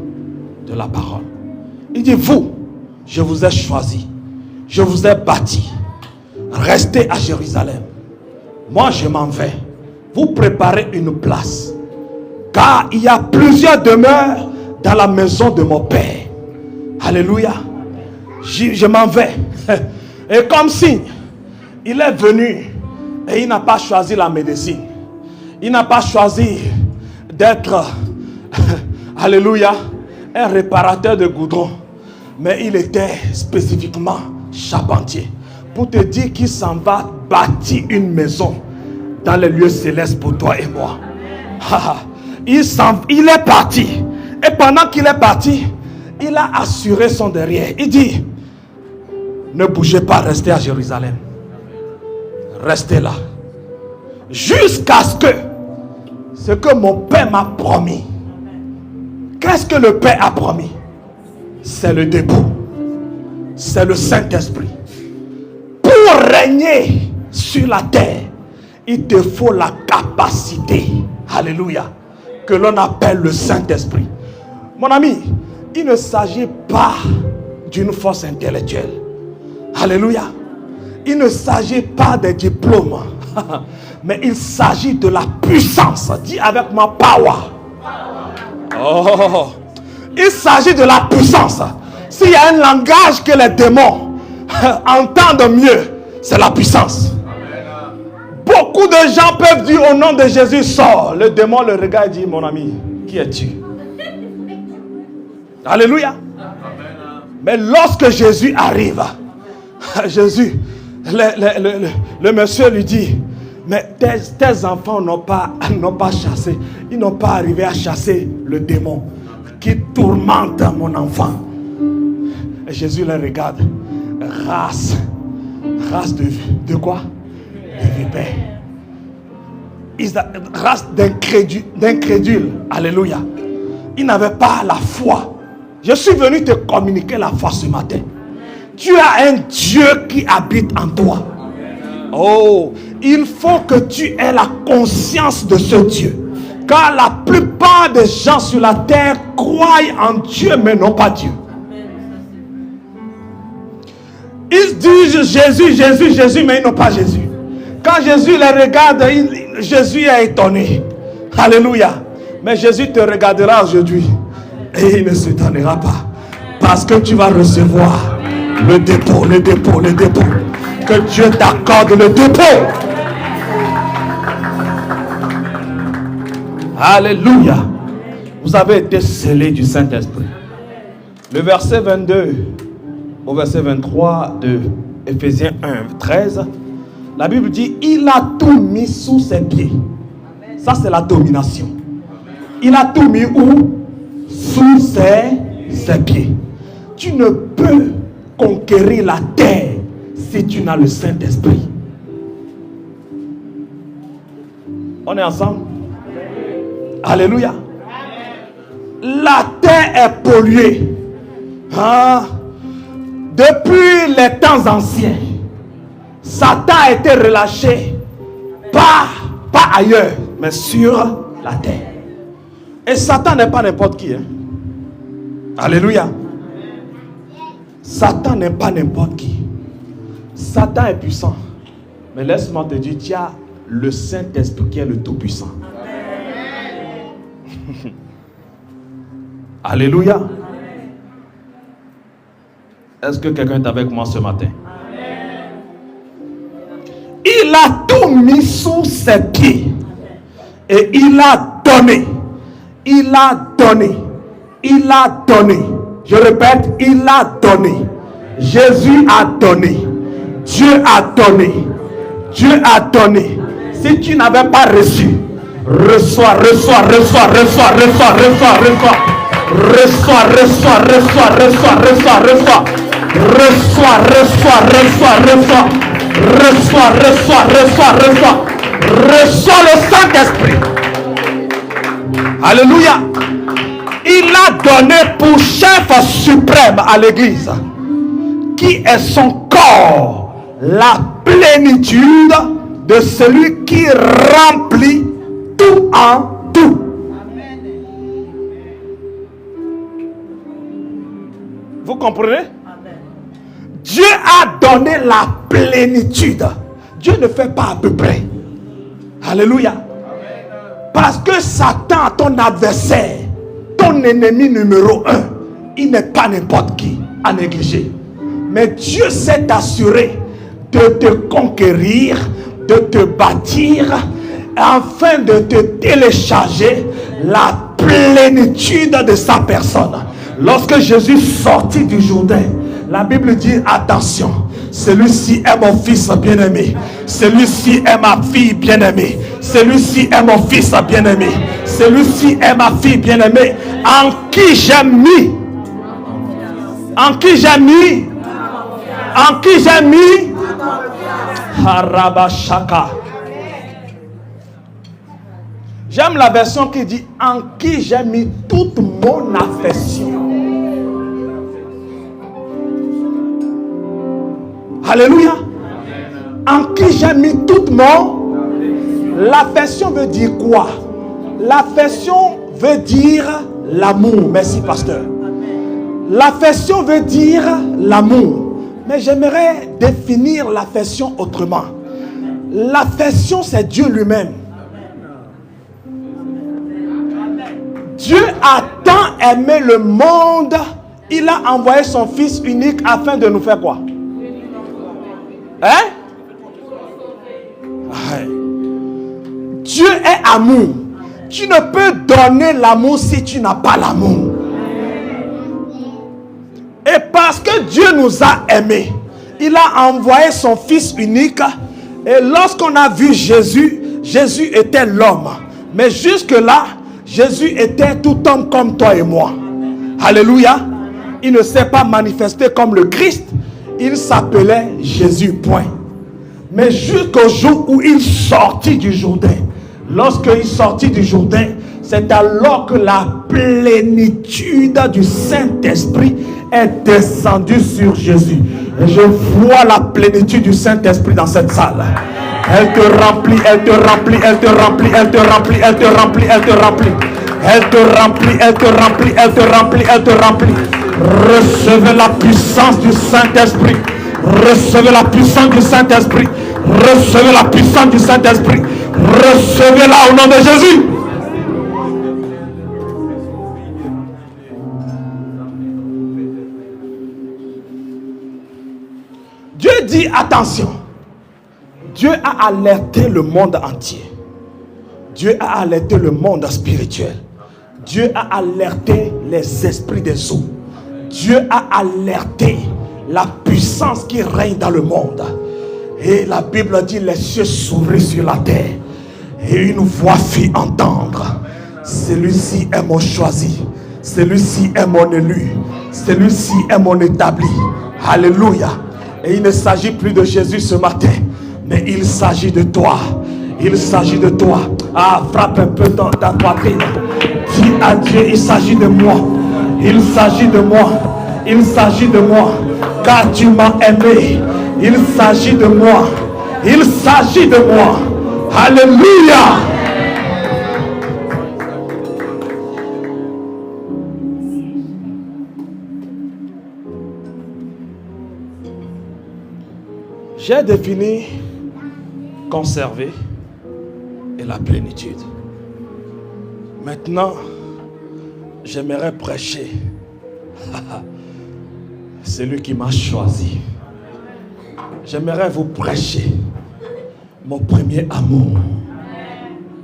de la parole. Il dit, vous, je vous ai choisi, je vous ai bâti, restez à Jérusalem. Moi, je m'en vais. Vous préparez une place. Car il y a plusieurs demeures dans la maison de mon Père. Alléluia. Je m'en vais. Et comme signe, il est venu et il n'a pas choisi la médecine. Il n'a pas choisi d'être, alléluia, un réparateur de goudron. Mais il était spécifiquement charpentier. Pour te dire qu'il s'en va bâtir une maison dans les lieux célestes pour toi et moi. Il est parti. Et pendant qu'il est parti, il a assuré son derrière. Il dit, ne bougez pas, restez à Jérusalem. Restez là. Jusqu'à ce que mon Père m'a promis. Qu'est-ce que le Père a promis? C'est le dépôt. C'est le Saint-Esprit. Pour régner sur la terre, il te faut la capacité, alléluia, que l'on appelle le Saint-Esprit. Mon ami, il ne s'agit pas d'une force intellectuelle. Alléluia. Il ne s'agit pas des diplômes, mais il s'agit de la puissance. Dis avec moi, power. Oh, il s'agit de la puissance. S'il y a un langage que les démons entendent mieux, c'est la puissance. Beaucoup de gens peuvent dire au nom de Jésus, sors. Le démon le regarde et dit, mon ami, qui es-tu? Alléluia. Mais lorsque Jésus arrive, Jésus, le monsieur lui dit, mais tes enfants n'ont pas chassé, ils n'ont pas arrivé à chasser le démon qui tourmente mon enfant. Et Jésus les regarde, race de quoi? De vipères. Race d'incrédules. Alléluia. Ils n'avaient pas la foi. Je suis venu te communiquer la foi ce matin. Tu as un Dieu qui habite en toi. Oh, il faut que tu aies la conscience de ce Dieu. Car la plupart des gens sur la terre croient en Dieu mais n'ont pas Dieu. Ils disent Jésus, mais ils n'ont pas Jésus. Quand Jésus les regarde, Jésus est étonné. Alléluia. Mais Jésus te regardera aujourd'hui et il ne s'étonnera pas. Parce que tu vas recevoir le dépôt. Que Dieu t'accorde le dépôt. Alléluia. Vous avez été scellés du Saint-Esprit. Le verset 22 au verset 23 de Éphésiens 1, 13. La Bible dit, il a tout mis sous ses pieds. Ça c'est la domination. Il a tout mis où? Sous ses pieds. Tu ne peux conquérir la terre si tu n'as le Saint-Esprit. On est ensemble? Alléluia. La terre est polluée. Depuis les temps anciens, Satan a été relâché pas ailleurs, mais sur la terre. Et Satan n'est pas n'importe qui. Alléluia. Satan n'est pas n'importe qui. Satan est puissant. Mais laisse-moi te dire, tu as le Saint-Esprit qui est le Tout-Puissant. Alléluia. Est-ce que quelqu'un est avec moi ce matin? Il a tout mis sous ses pieds. Et il a donné. Il a donné. Il a donné. Je répète, il a donné. Jésus a donné. Dieu a donné. Dieu a donné. Si tu n'avais pas reçu, reçois. Reçois le Saint-Esprit. Alléluia. Il a donné pour chef suprême à l'église, qui est son corps, la plénitude de celui qui remplit tout en tout. Vous comprenez? Dieu a donné la plénitude. Dieu ne fait pas à peu près. Alléluia. Parce que Satan, ton adversaire, ton ton ennemi numéro 1, il n'est pas n'importe qui à négliger. Mais Dieu s'est assuré de te conquérir, de te bâtir, afin de te télécharger la plénitude de sa personne. Lorsque Jésus sortit du Jourdain, la Bible dit attention, celui-ci est mon fils bien-aimé, celui-ci est ma fille bien-aimée, celui-ci est mon fils bien-aimé, celui-ci est ma fille bien-aimée, en qui j'ai mis, en qui j'ai mis, en qui j'ai mis, Harabashaka. J'aime la version qui dit en qui j'ai mis toute mon affection. Alléluia. En qui j'ai mis toute mon... L'affection veut dire quoi? L'affection veut dire l'amour. Merci pasteur. L'affection veut dire l'amour. Mais j'aimerais définir l'affection autrement. L'affection, c'est Dieu lui-même. Dieu a tant aimé le monde, il a envoyé son Fils unique afin de nous faire quoi? Hein? Dieu est amour. Tu ne peux donner l'amour si tu n'as pas l'amour. Et parce que Dieu nous a aimés, il a envoyé son Fils unique. Et lorsqu'on a vu Jésus, Jésus était l'homme. Mais jusque-là, Jésus était tout homme comme toi et moi. Alléluia. Il ne s'est pas manifesté comme le Christ. Il s'appelait Jésus, point. Mais jusqu'au jour où il sortit du Jourdain. Lorsqu'il sortit du Jourdain, c'est alors que la plénitude du Saint-Esprit est descendue sur Jésus. Et je vois la plénitude du Saint-Esprit dans cette salle. Elle te remplit, elle te remplit, elle te remplit, elle te remplit, elle te remplit, elle te remplit. Elle te remplit, elle te remplit, elle te remplit, elle te remplit. Recevez la puissance du Saint-Esprit. Recevez la puissance du Saint-Esprit. Recevez la puissance du Saint-Esprit. Recevez-la au nom de Jésus. Dieu dit attention. Dieu a alerté le monde entier. Dieu a alerté le monde spirituel. Dieu a alerté les esprits des eaux. Dieu a alerté la puissance qui règne dans le monde. Et la Bible dit les cieux s'ouvrirent sur la terre. Et une voix fit entendre. Celui-ci est mon choisi. Celui-ci est mon élu. Celui-ci est mon établi. Alléluia. Et il ne s'agit plus de Jésus ce matin. Mais il s'agit de toi. Il s'agit de toi. Ah, frappe un peu dans ta poitrine. Dis à Dieu, il s'agit de moi. Il s'agit de moi. Il s'agit de moi. Car tu m'as aimé. Il s'agit de moi. Il s'agit de moi. Alléluia. J'ai défini conserver et la plénitude. Maintenant, j'aimerais prêcher celui qui m'a choisi. J'aimerais vous prêcher mon premier amour.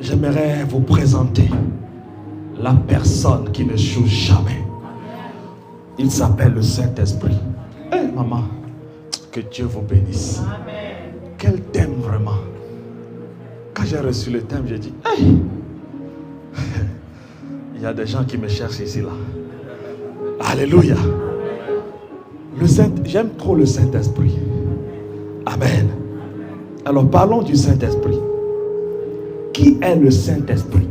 J'aimerais vous présenter la personne qui ne joue jamais. Il s'appelle le Saint-Esprit. Hey, maman, que Dieu vous bénisse. Amen. Quel thème vraiment. Quand j'ai reçu le thème, j'ai dit, hey, il y a des gens qui me cherchent ici là. Alléluia. J'aime trop le Saint-Esprit. Amen. Alors parlons du Saint-Esprit. Qui est le Saint-Esprit?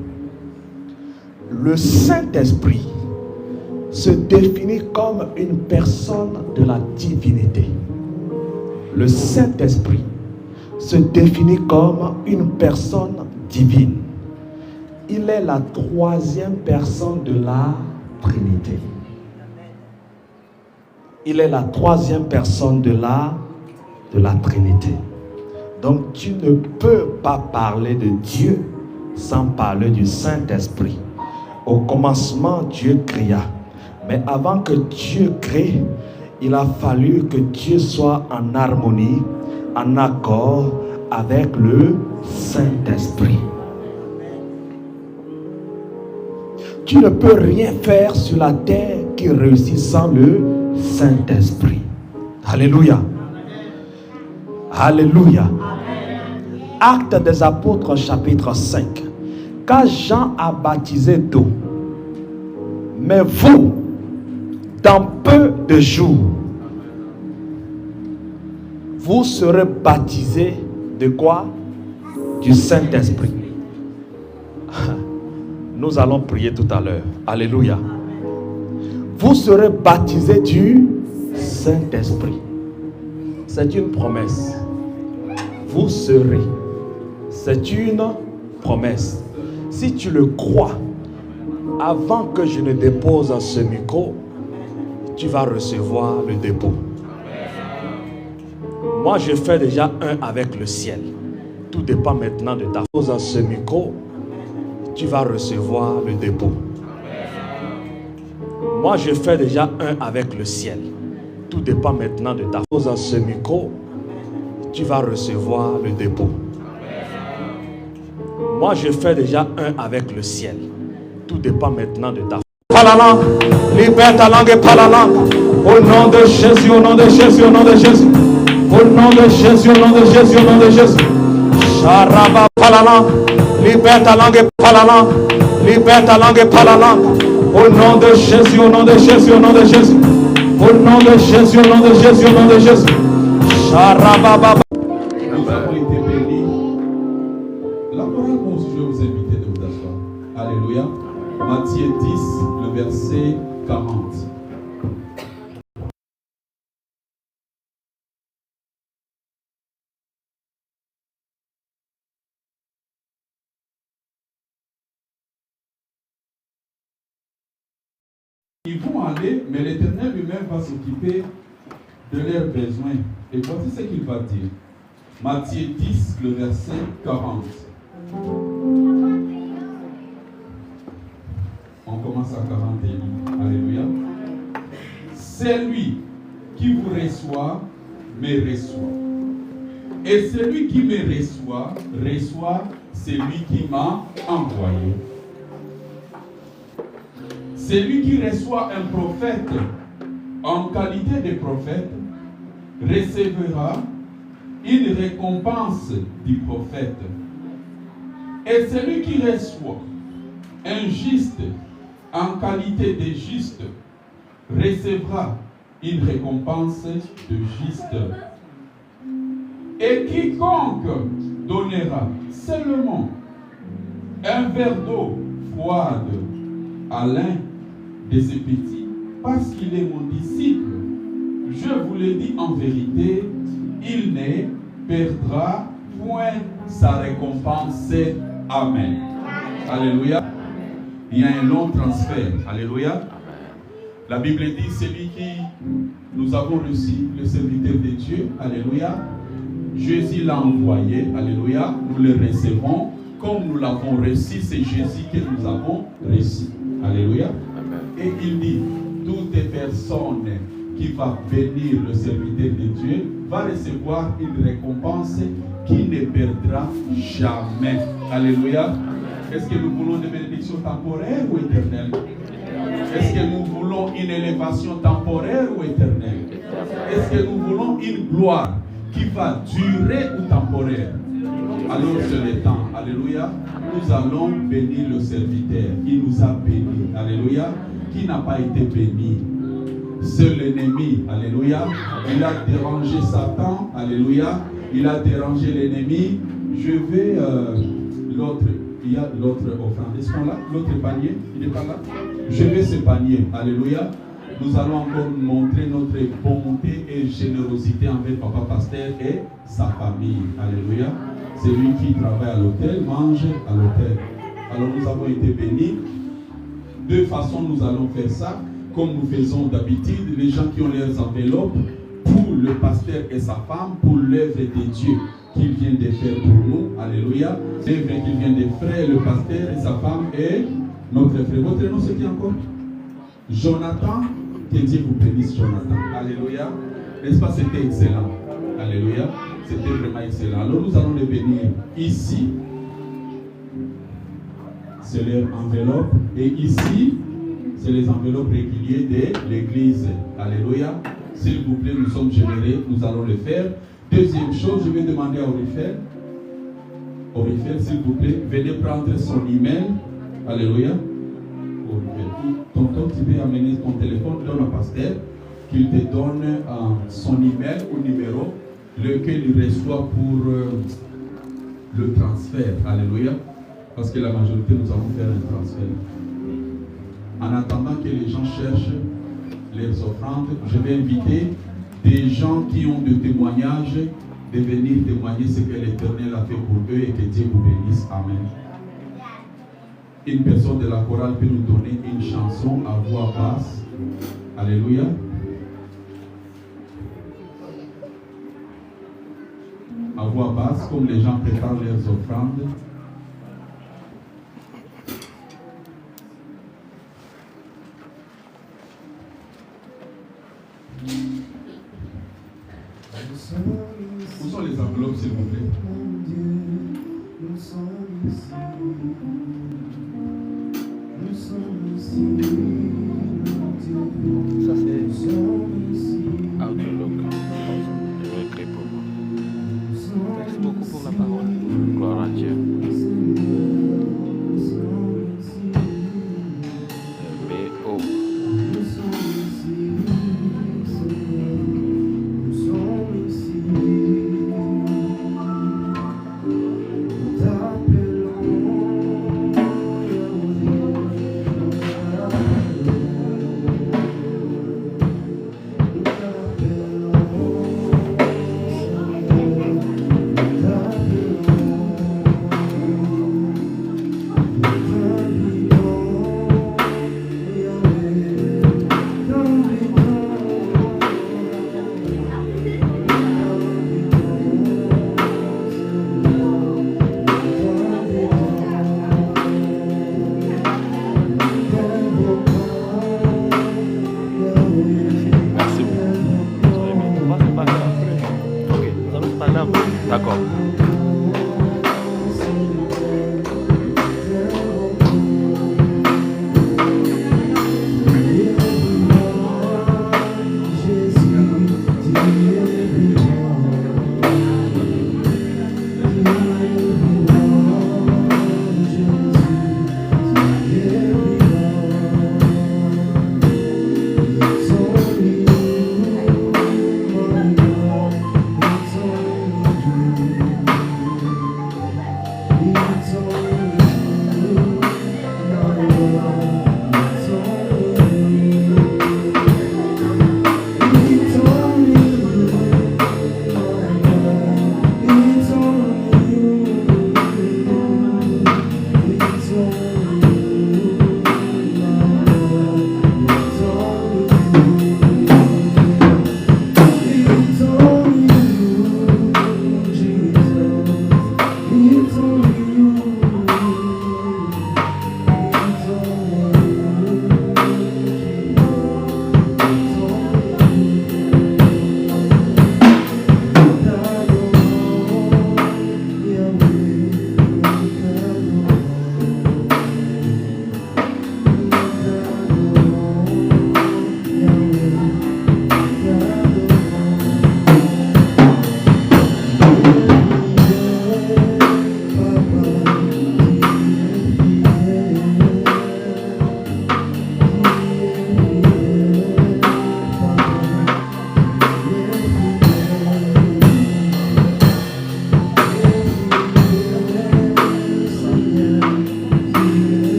Le Saint-Esprit se définit comme une personne de la divinité. Le Saint-Esprit se définit comme une personne divine. Il est la troisième personne de la Trinité. Il est la troisième personne de la Trinité. Donc tu ne peux pas parler de Dieu sans parler du Saint-Esprit. Au commencement, Dieu créa. Mais avant que Dieu crée, il a fallu que Dieu soit en harmonie, en accord avec le Saint-Esprit. Tu ne peux rien faire sur la terre qui réussit sans le Saint-Esprit. Alléluia. Alléluia. Actes des Apôtres chapitre 5. Car Jean a baptisé d'eau. Mais vous, dans peu de jours, vous serez baptisés de quoi? Du Saint-Esprit. Nous allons prier tout à l'heure. Alléluia. Vous serez baptisés du Saint-Esprit. C'est une promesse. Vous serez. C'est une promesse. Si tu le crois, avant que je ne dépose ce micro, tu vas recevoir le dépôt. Moi, je fais déjà un avec le ciel. Tout dépend maintenant de ta pose à ce micro. Tu vas recevoir le dépôt. Moi, je fais déjà un avec le ciel. Tout dépend maintenant de ta pose à ce micro. Tu vas recevoir le dépôt. Moi, je fais déjà un avec le ciel. Tout dépend maintenant de ta. Par la langue, libère ta langue et par la langue. Au nom de Jésus, au nom de Jésus, au nom de Jésus. Au nom de Jésus, au nom de Jésus, au nom de Jésus. Charaba par la langue. Libère ta langue et par la langue. Libère ta langue et par la langue. Au nom de Jésus, au nom de Jésus, au nom de Jésus. Au nom de Jésus, au nom de Jésus, au nom de Jésus. Charaba. Nous avons été bénis. La parole pour je vais vous inviter de vous asseoir. Alléluia. Matthieu 10, le verset 40. Ils vont aller, mais l'Éternel lui-même va s'occuper de leurs besoins. Et voici ce qu'il va dire. Matthieu 10, le verset 40. On commence à 41. Alléluia. Celui qui vous reçoit, me reçoit. Et celui qui me reçoit, reçoit celui qui m'a envoyé. Celui qui reçoit un prophète en qualité de prophète recevra une récompense du prophète. Et celui qui reçoit un juste en qualité de juste recevra une récompense de juste. Et quiconque donnera seulement un verre d'eau froide à l'un de ces petits, parce qu'il est mon disciple, je vous le dis en vérité, il ne perdra point sa récompense. Amen. Alléluia. Il y a un long transfert. Alléluia. La Bible dit, celui qui nous avons reçu, le serviteur de Dieu, alléluia, Jésus l'a envoyé, alléluia, nous le recevons comme nous l'avons reçu, c'est Jésus que nous avons reçu. Alléluia. Et il dit, toute personne qui va bénir le serviteur de Dieu va recevoir une récompense qui ne perdra jamais. Alléluia. Est-ce que nous voulons des bénédictions temporaires ou éternelles? Est-ce que nous voulons une élévation temporaire ou éternelle? Est-ce que nous voulons une gloire qui va durer ou temporaire? Alors c'est le temps. Alléluia. Nous allons bénir le serviteur. Il nous a bénis. Alléluia. Qui n'a pas été béni? C'est l'ennemi. Alléluia. Il a dérangé Satan. Alléluia. Il a dérangé l'ennemi. Je vais l'autre. Il y a l'autre offrande. Est-ce qu'on l'a? L'autre panier? Il n'est pas là? Je vais ce panier. Alléluia. Nous allons encore montrer notre bonté et générosité envers Papa Pasteur et sa famille. Alléluia. C'est lui qui travaille à l'hôtel, mange à l'hôtel. Alors nous avons été bénis. De façon, nous allons faire ça, comme nous faisons d'habitude, les gens qui ont leurs enveloppes, pour le pasteur et sa femme, pour l'œuvre de Dieu qu'il vient de faire pour nous. Alléluia. L'œuvre qu'il vient de faire, le pasteur et sa femme, et Notre frère, votre nom c'est qui encore? Jonathan. Que Dieu vous bénisse, Jonathan. Alléluia. N'est-ce pas, c'était excellent. Alléluia. C'était vraiment excellent. Alors nous allons les bénir ici. C'est leur enveloppe. Et ici, c'est les enveloppes régulières de l'église. Alléluia. S'il vous plaît, nous sommes généreux, nous allons le faire. Deuxième chose, je vais demander à Orifel. Orifel, s'il vous plaît, venez prendre son email. Alléluia. Tonton, tu peux amener ton téléphone, donne au pasteur, qu'il te donne son email ou numéro, lequel il reçoit pour le transfert. Alléluia. Parce que la majorité, nous allons faire un transfert. En attendant que les gens cherchent les offrandes, je vais inviter des gens qui ont des témoignages de venir témoigner ce que l'Éternel a fait pour eux et que Dieu vous bénisse. Amen. Une personne de la chorale peut nous donner une chanson à voix basse. Alléluia. À voix basse, comme les gens préparent leurs offrandes. Où sont les enveloppes, s'il vous plaît? Ça c'est Outlook. Je vais écrire pour moi. Merci beaucoup pour la parole. Gloire à Dieu. B.O. D'accord.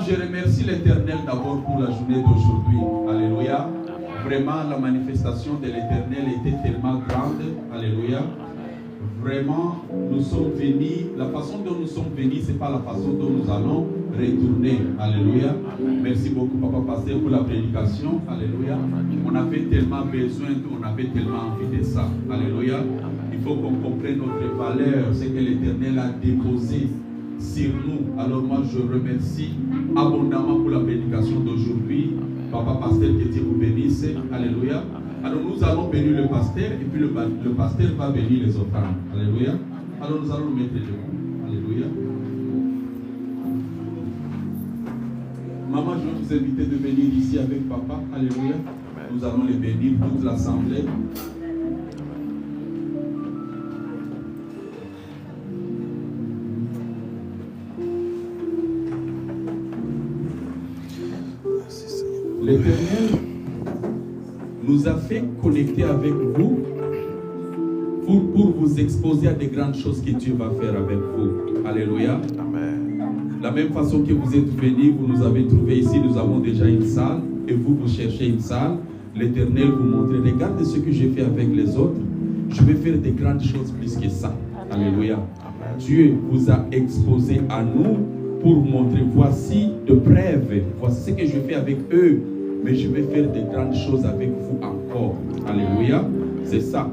Je remercie l'Éternel d'abord pour la journée d'aujourd'hui. Alléluia. Vraiment, la manifestation de l'Éternel était tellement grande. Alléluia. Vraiment, nous sommes venus. La façon dont nous sommes venus, ce n'est pas la façon dont nous allons retourner. Alléluia. Merci beaucoup, Papa Pasteur, pour la prédication. Alléluia. On avait tellement besoin, on avait tellement envie de ça. Alléluia. Il faut qu'on comprenne notre valeur, ce que l'Éternel a déposé sur nous. Alors moi, je remercie abondamment pour la prédication d'aujourd'hui. Papa Pasteur, que Dieu vous bénisse. Alléluia. Alors nous allons bénir le pasteur et puis le pasteur va bénir les autres. Alléluia. Alors nous allons nous mettre debout. Alléluia. Maman, je vais vous inviter de venir ici avec papa. Alléluia. Nous allons les bénir, toute l'assemblée. L'Éternel nous a fait connecter avec vous pour vous exposer à des grandes choses que Dieu va faire avec vous. Alléluia. Amen. La même façon que vous êtes venus, vous nous avez trouvés ici, nous avons déjà une salle et vous cherchez une salle. L'Éternel vous montre, regardez ce que j'ai fait avec les autres. Je vais faire des grandes choses plus que ça. Alléluia. Amen. Dieu vous a exposé à nous pour montrer, voici de preuves, voici ce que je fais avec eux, mais je vais faire de grandes choses avec vous encore. Alléluia. C'est ça.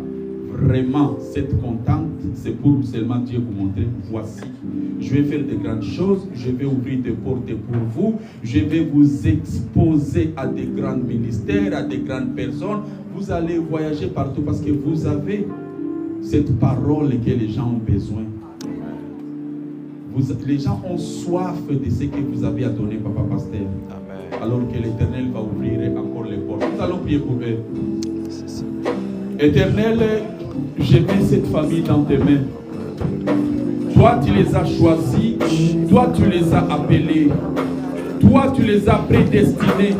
Vraiment, cette contente, c'est pour seulement Dieu vous montrer, voici, je vais faire de grandes choses, je vais ouvrir des portes pour vous, je vais vous exposer à des grands ministères, à des grandes personnes, vous allez voyager partout parce que vous avez cette parole que les gens ont besoin. Les gens ont soif de ce que vous avez à donner, Papa Pasteur. Amen. Alors que l'Éternel va ouvrir encore les portes. Nous allons prier pour eux. Éternel, je mets cette famille dans tes mains. Toi, tu les as choisis. Toi, tu les as appelés. Toi, tu les as prédestinés.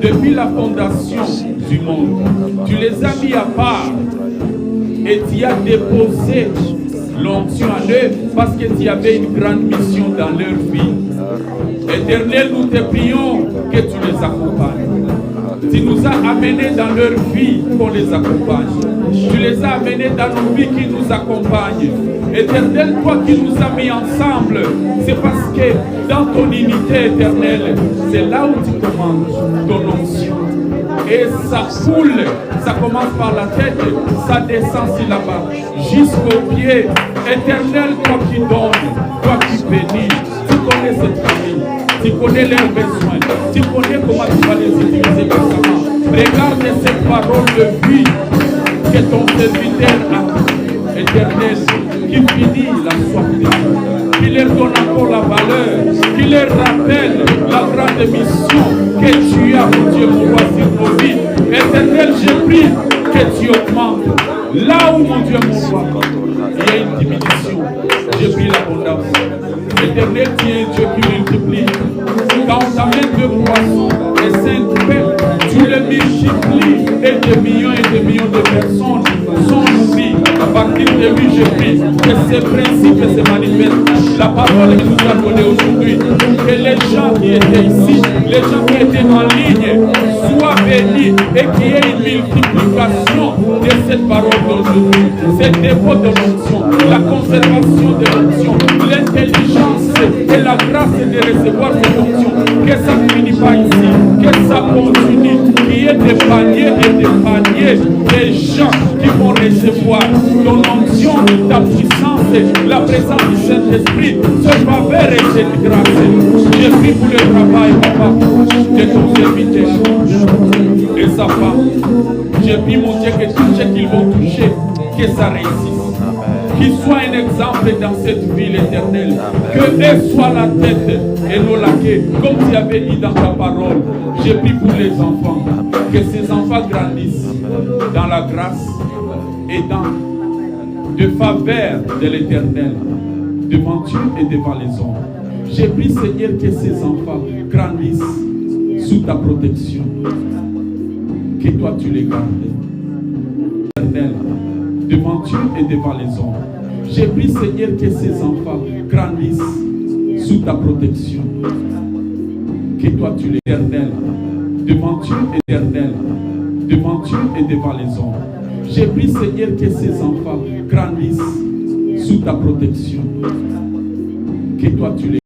Depuis la fondation du monde, tu les as mis à part. Et tu as déposé l'onction en eux parce que tu avais une grande mission dans leur vie. Éternel, nous te prions que tu les accompagnes. Tu nous as amenés dans leur vie qu'on les accompagne. Tu les as amenés dans nos vies qui nous accompagnent. Éternel, toi qui nous as mis ensemble, c'est parce que dans ton unité éternelle, c'est là où tu commandes ton onction. Et ça coule, ça commence par la tête, ça descend sur là-bas, jusqu'aux pieds. Éternel, toi qui donnes, toi qui bénis, tu connais cette famille, tu connais leurs besoins, tu connais comment tu vas les utiliser récemment. Regarde cette parole de vie que ton serviteur a, Éternel, qui finit la soif de Dieu, qui leur donne encore la valeur, qui leur rappelle la grande mission que tu as, mon Dieu, mon roi, sur nos vies. Éternel, je prie que tu augmentes. Là où, mon Dieu, mon roi, il y a une diminution, je prie l'abondance. Éternel, tu es un Dieu qui multiplie. Quand on t'amène de poissons et 5 pains, tu les multiplies et des millions de personnes sont nourries. À partir de lui, je prie que ces principes se manifestent. La parole que nous a donnée aujourd'hui, que les gens qui étaient ici, les gens qui étaient en ligne, soient bénis et qu'il y ait une multiplication de cette parole d'aujourd'hui. Cette dépôt de l'onction, la conservation de l'onction, l'intelligence et la grâce de recevoir cette onction. Que ça ne finisse pas ici, que ça continue, qu'il y ait des paniers et des paniers des gens qui vont recevoir ton onction, ta puissance, la présence du Saint-Esprit, ce faveur et cette grâce. Je prie pour le travail, papa, de ton serviteur et sa femme. Je prie, mon Dieu, que tout ce qu'ils vont toucher, que ça réussisse. Qu'il soit un exemple dans cette ville éternelle. Que elle soit la tête et non la queue. Comme tu avais dit dans ta parole, je prie pour les enfants. Que ces enfants grandissent dans la grâce et dans de faveur de l'éternel, devant Dieu et devant les hommes. Je prie, Seigneur, que ces enfants grandissent sous ta protection. Que toi tu les gardes. Éternel, devant Dieu et devant les hommes. J'ai pris, Seigneur, que ces enfants grandissent sous ta protection. Que toi tu les éternel, devant Dieu éternel, devant Dieu et devant les hommes. J'ai pris, Seigneur, que ces enfants grandissent sous ta protection. Que toi tu les